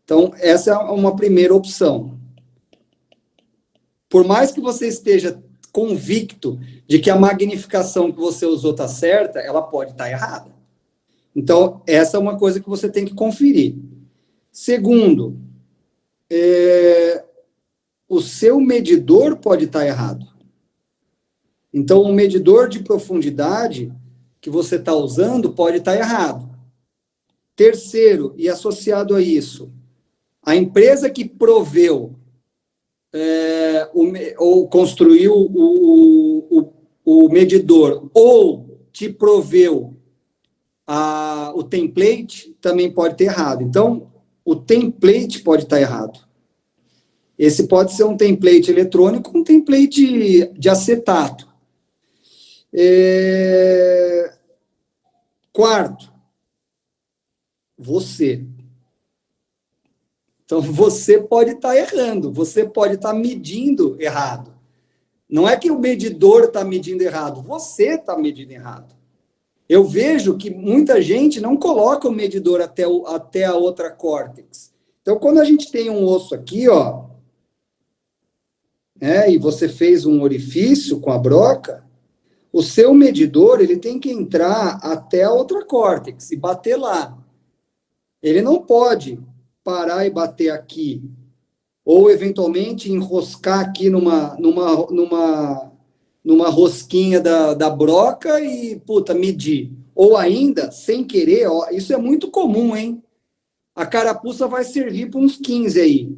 Então, essa é uma primeira opção. Por mais que você esteja convicto de que a magnificação que você usou está certa, ela pode estar errada. Então, essa é uma coisa que você tem que conferir. Segundo, o seu medidor pode estar errado. Então, o medidor de profundidade que você está usando pode estar errado. Terceiro, e associado a isso, a empresa que proveu ou construiu o medidor ou te proveu o template também pode ter errado. Então, o template pode estar errado. Esse pode ser um template eletrônico, um template de acetato. Quarto, você. Então, você pode estar errando, você pode estar medindo errado. Não é que o medidor está medindo errado, você está medindo errado. Eu vejo que muita gente não coloca o medidor até a outra córtex. Então, quando a gente tem um osso aqui, ó, e você fez um orifício com a broca, o seu medidor ele tem que entrar até a outra córtex e bater lá. Ele não pode parar e bater aqui, ou eventualmente enroscar aqui numa rosquinha da broca e, medir. Ou ainda, sem querer, ó, isso é muito comum, hein? A carapuça vai servir para uns 15 aí.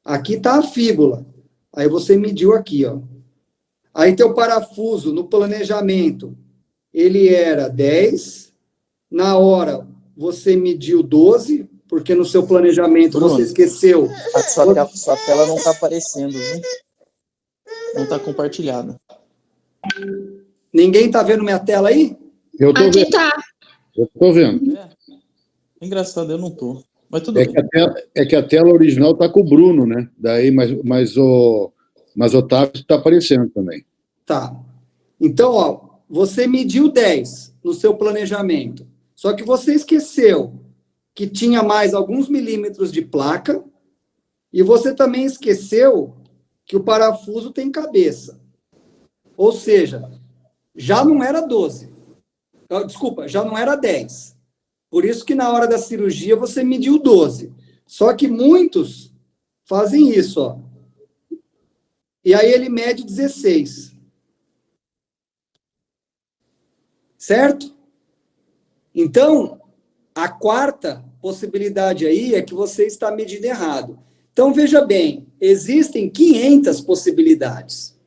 Aqui está a fíbula. Aí você mediu aqui, ó. Aí teu parafuso no planejamento, ele era 10. Na hora, você mediu 12, porque no seu planejamento Bruno, você esqueceu. A sua tela não está aparecendo, viu? Não está compartilhada. Ninguém está vendo minha tela aí? Eu tô Aqui vendo. tá. Eu tô vendo. Engraçado, eu não tô. Mas tudo bem. Que a tela original está com o Bruno, né? Daí, mas o Otávio está aparecendo também. Tá. Então, ó, você mediu 10 no seu planejamento. Só que você esqueceu que tinha mais alguns milímetros de placa e você também esqueceu que o parafuso tem cabeça. Ou seja, já não era 12. Desculpa, já não era 10. Por isso que na hora da cirurgia você mediu 12. Só que muitos fazem isso, ó. E aí ele mede 16. Certo? Então, a quarta possibilidade aí é que você está medindo errado. Então, veja bem, existem 500 possibilidades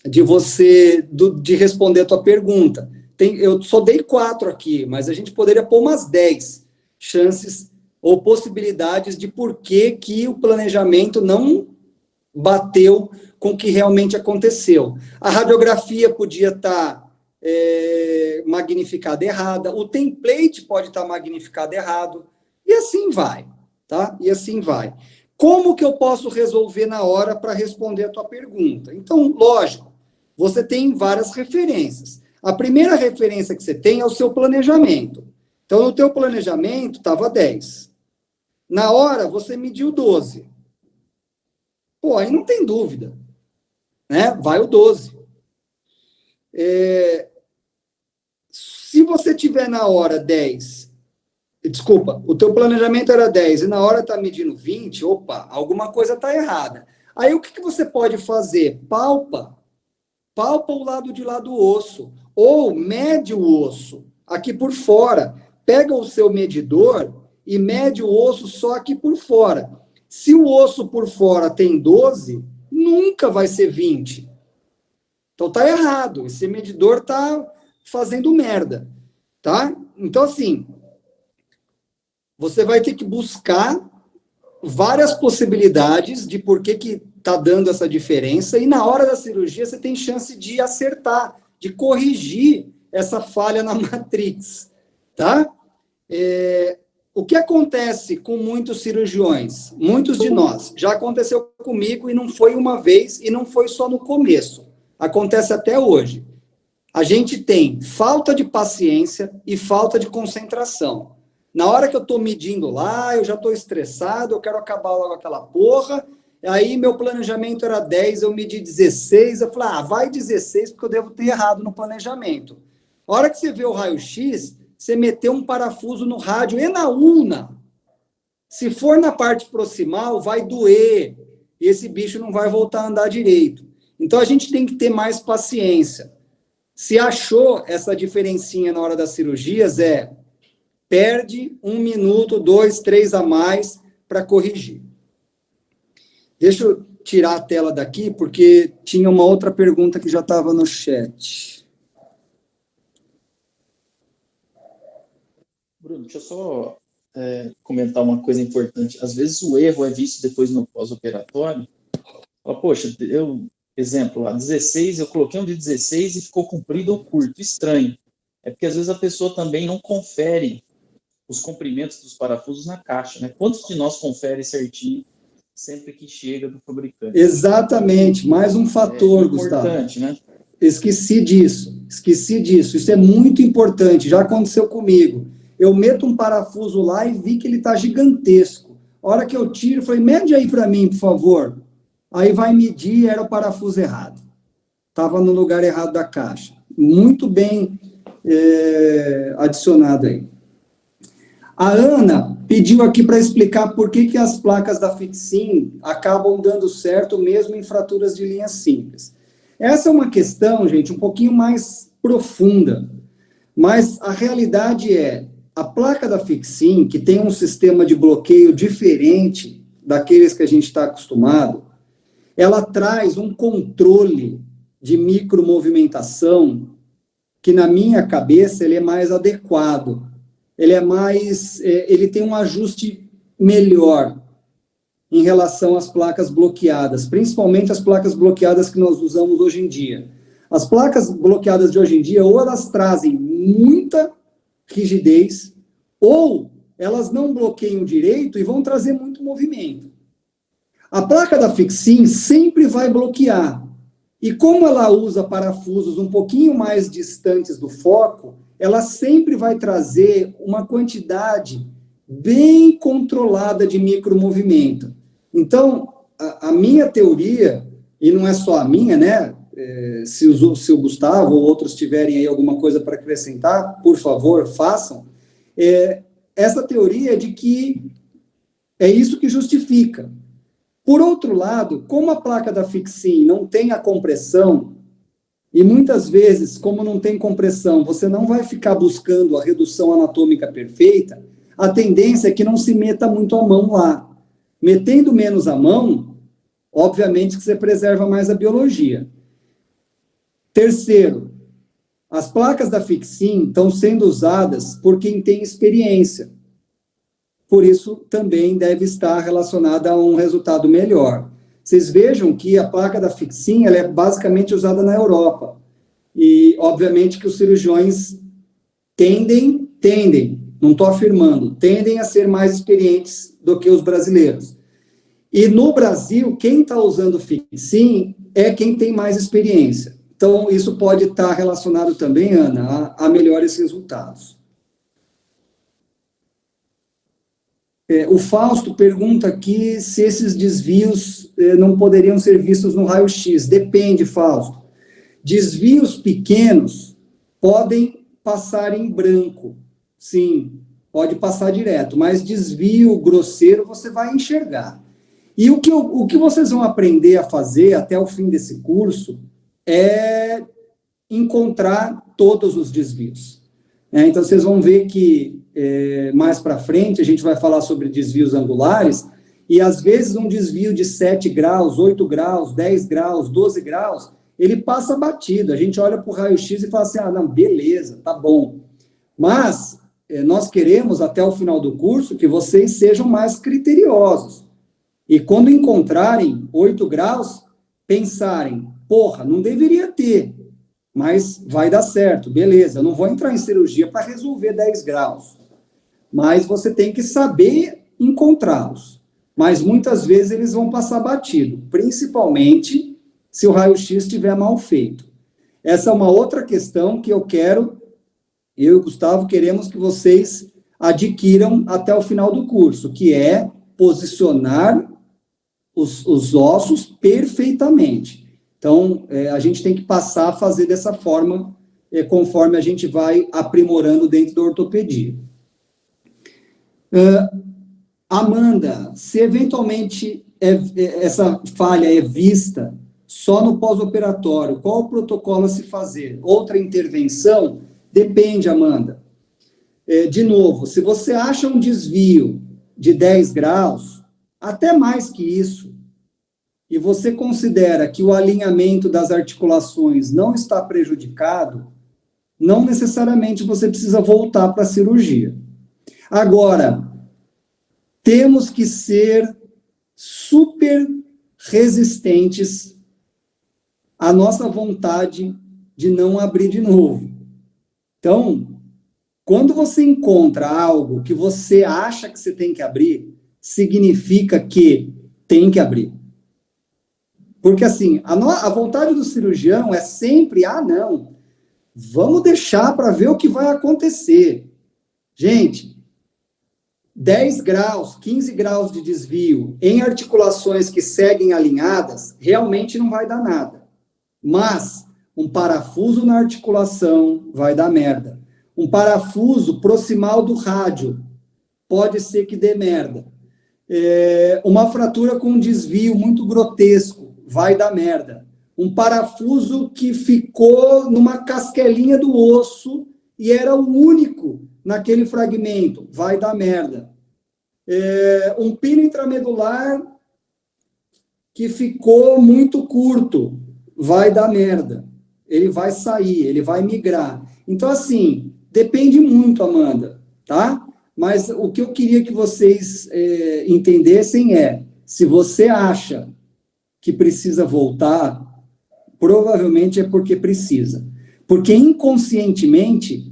de responder a tua pergunta. Eu só dei 4 aqui, mas a gente poderia pôr umas 10 chances ou possibilidades de por que o planejamento não bateu com o que realmente aconteceu. A radiografia podia estar magnificada errada, o template pode estar magnificado errado, e assim vai. tá? E assim vai. Como que eu posso resolver na hora para responder a tua pergunta? Então, lógico, você tem várias referências. A primeira referência que você tem é o seu planejamento. Então, no teu planejamento, estava 10. Na hora, você mediu 12. Pô, aí não tem dúvida, né? Vai o 12. Se você tiver na hora 10, desculpa, o teu planejamento era 10 e na hora está medindo 20, opa, alguma coisa está errada. Aí o que você pode fazer? Palpa o lado de lá do osso, ou mede o osso aqui por fora. Pega o seu medidor e mede o osso só aqui por fora. Se o osso por fora tem 12, nunca vai ser 20. Então tá errado, esse medidor tá fazendo merda, tá? Então assim, você vai ter que buscar várias possibilidades de por que tá dando essa diferença, e na hora da cirurgia você tem chance de acertar, de corrigir essa falha na matrix, tá? O que acontece com muitos cirurgiões, muitos de nós, já aconteceu comigo e não foi uma vez e não foi só no começo, acontece até hoje. A gente tem falta de paciência e falta de concentração. Na hora que eu estou medindo lá, eu já estou estressado, eu quero acabar logo aquela porra, aí meu planejamento era 10, eu medi 16, eu falei, vai 16 porque eu devo ter errado no planejamento. A hora que você vê o raio-x, você meteu um parafuso no rádio e na ulna. Se for na parte proximal, vai doer. E esse bicho não vai voltar a andar direito. Então, a gente tem que ter mais paciência. Se achou essa diferencinha na hora das cirurgias, perde 1 minuto, 2, 3 a mais para corrigir. Deixa eu tirar a tela daqui, porque tinha uma outra pergunta que já estava no chat. Bruno, deixa eu só comentar uma coisa importante. Às vezes o erro é visto depois no pós-operatório. Poxa, exemplo, a 16, eu coloquei um de 16 e ficou comprido ou curto. Estranho. É porque às vezes a pessoa também não confere os comprimentos dos parafusos na caixa, né? Quantos de nós confere certinho sempre que chega do fabricante? Exatamente, mais um fator, Gustavo. Importante, né? Esqueci disso. Isso é muito importante, já aconteceu comigo. Eu meto um parafuso lá e vi que ele está gigantesco. A hora que eu tiro, eu falei, mede aí para mim, por favor. Aí vai medir, era o parafuso errado. Estava no lugar errado da caixa. Muito bem adicionado aí. A Ana pediu aqui para explicar por que as placas da Fixim acabam dando certo mesmo em fraturas de linha simples. Essa é uma questão, gente, um pouquinho mais profunda, mas a realidade a placa da Fixim, que tem um sistema de bloqueio diferente daqueles que a gente está acostumado, ela traz um controle de micromovimentação que, na minha cabeça, ele é mais adequado. Ele tem um ajuste melhor em relação às placas bloqueadas, principalmente as placas bloqueadas que nós usamos hoje em dia. As placas bloqueadas de hoje em dia, ou elas trazem muita rigidez, ou elas não bloqueiam direito e vão trazer muito movimento. A placa da Fixim sempre vai bloquear. E como ela usa parafusos um pouquinho mais distantes do foco, ela sempre vai trazer uma quantidade bem controlada de micromovimento. Então, a minha teoria, e não é só a minha, né? Se o Gustavo ou outros tiverem aí alguma coisa para acrescentar, por favor, façam. Essa teoria é de que é isso que justifica. Por outro lado, como a placa da Fixim não tem a compressão, e muitas vezes, como não tem compressão, você não vai ficar buscando a redução anatômica perfeita, a tendência é que não se meta muito a mão lá. Metendo menos a mão, obviamente que você preserva mais a biologia. Terceiro, as placas da Fixim estão sendo usadas por quem tem experiência. Por isso, também deve estar relacionada a um resultado melhor. Vocês vejam que a placa da Fixim, ela é basicamente usada na Europa. E, obviamente, que os cirurgiões tendem, não estou afirmando, tendem a ser mais experientes do que os brasileiros. E no Brasil, quem está usando o Fixin é quem tem mais experiência. Então, isso pode estar relacionado também, Ana, a melhores resultados. O Fausto pergunta aqui se esses desvios não poderiam ser vistos no raio-x. Depende, Fausto. Desvios pequenos podem passar em branco, sim, pode passar direto, mas desvio grosseiro você vai enxergar. E o que vocês vão aprender a fazer até o fim desse curso é encontrar todos os desvios. Então, vocês vão ver que mais para frente a gente vai falar sobre desvios angulares, e às vezes um desvio de 7 graus, 8 graus, 10 graus, 12 graus, ele passa batido. A gente olha para o raio-x e fala assim, não, beleza, tá bom. Mas nós queremos, até o final do curso, que vocês sejam mais criteriosos. E quando encontrarem 8 graus, pensarem, porra, não deveria ter, mas vai dar certo, beleza, eu não vou entrar em cirurgia para resolver 10 graus. Mas você tem que saber encontrá-los. Mas muitas vezes eles vão passar batido, principalmente se o raio-x estiver mal feito. Essa é uma outra questão que eu e o Gustavo queremos que vocês adquiram até o final do curso, que é posicionar os ossos perfeitamente. Então, a gente tem que passar a fazer dessa forma, conforme a gente vai aprimorando dentro da ortopedia. Amanda, se eventualmente essa falha é vista só no pós-operatório, qual o protocolo a se fazer? Outra intervenção? Depende, Amanda. De novo, se você acha um desvio de 10 graus, até mais que isso, e você considera que o alinhamento das articulações não está prejudicado, não necessariamente você precisa voltar para a cirurgia. Agora, temos que ser super resistentes à nossa vontade de não abrir de novo. Então, quando você encontra algo que você acha que você tem que abrir, significa que tem que abrir. Porque, assim, a vontade do cirurgião é sempre, não, vamos deixar para ver o que vai acontecer. Gente, 10 graus, 15 graus de desvio em articulações que seguem alinhadas, realmente não vai dar nada. Mas um parafuso na articulação vai dar merda. Um parafuso proximal do rádio pode ser que dê merda. Uma fratura com um desvio muito grotesco vai dar merda. Um parafuso que ficou numa casquelinha do osso e era o único naquele fragmento, vai dar merda. Um pino intramedular que ficou muito curto, vai dar merda. Ele vai sair, ele vai migrar. Então, assim, depende muito, Amanda, tá? Mas o que eu queria que vocês entendessem se você acha que precisa voltar, provavelmente é porque precisa. Porque inconscientemente,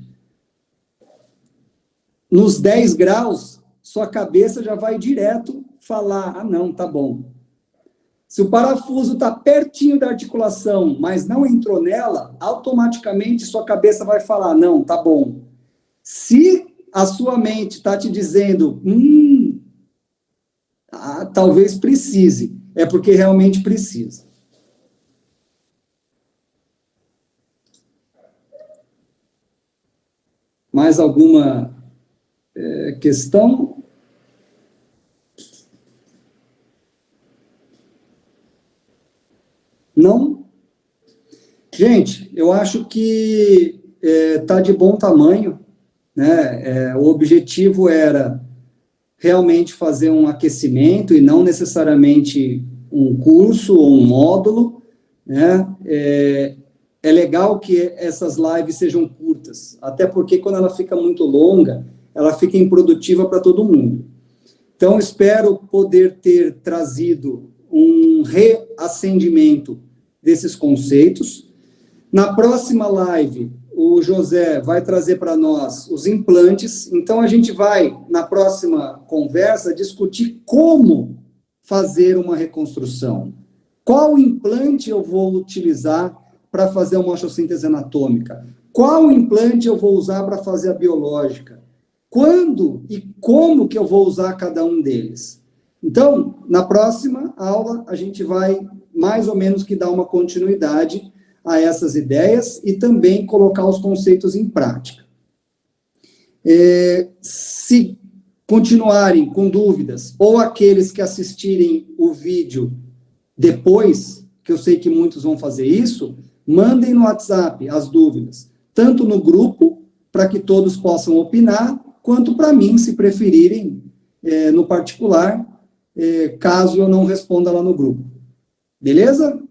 nos 10 graus, sua cabeça já vai direto falar, não, tá bom. Se o parafuso está pertinho da articulação, mas não entrou nela, automaticamente sua cabeça vai falar, não, tá bom. Se a sua mente está te dizendo, talvez precise, é porque realmente precisa. Mais alguma questão? Não? Gente, eu acho que está de bom tamanho, né? O objetivo era realmente fazer um aquecimento e não necessariamente um curso ou um módulo, né? É legal que essas lives sejam curtas, até porque quando ela fica muito longa, ela fica improdutiva para todo mundo. Então, espero poder ter trazido um reacendimento desses conceitos. Na próxima live, o José vai trazer para nós os implantes. Então, a gente vai, na próxima conversa, discutir como fazer uma reconstrução. Qual implante eu vou utilizar para fazer uma osteossíntese anatômica? Qual implante eu vou usar para fazer a biológica? Quando e como que eu vou usar cada um deles? Então, na próxima aula, a gente vai mais ou menos que dar uma continuidade a essas ideias e também colocar os conceitos em prática. Se continuarem com dúvidas, ou aqueles que assistirem o vídeo depois, que eu sei que muitos vão fazer isso, mandem no WhatsApp as dúvidas, tanto no grupo, para que todos possam opinar, quanto para mim, se preferirem, no particular, caso eu não responda lá no grupo. Beleza?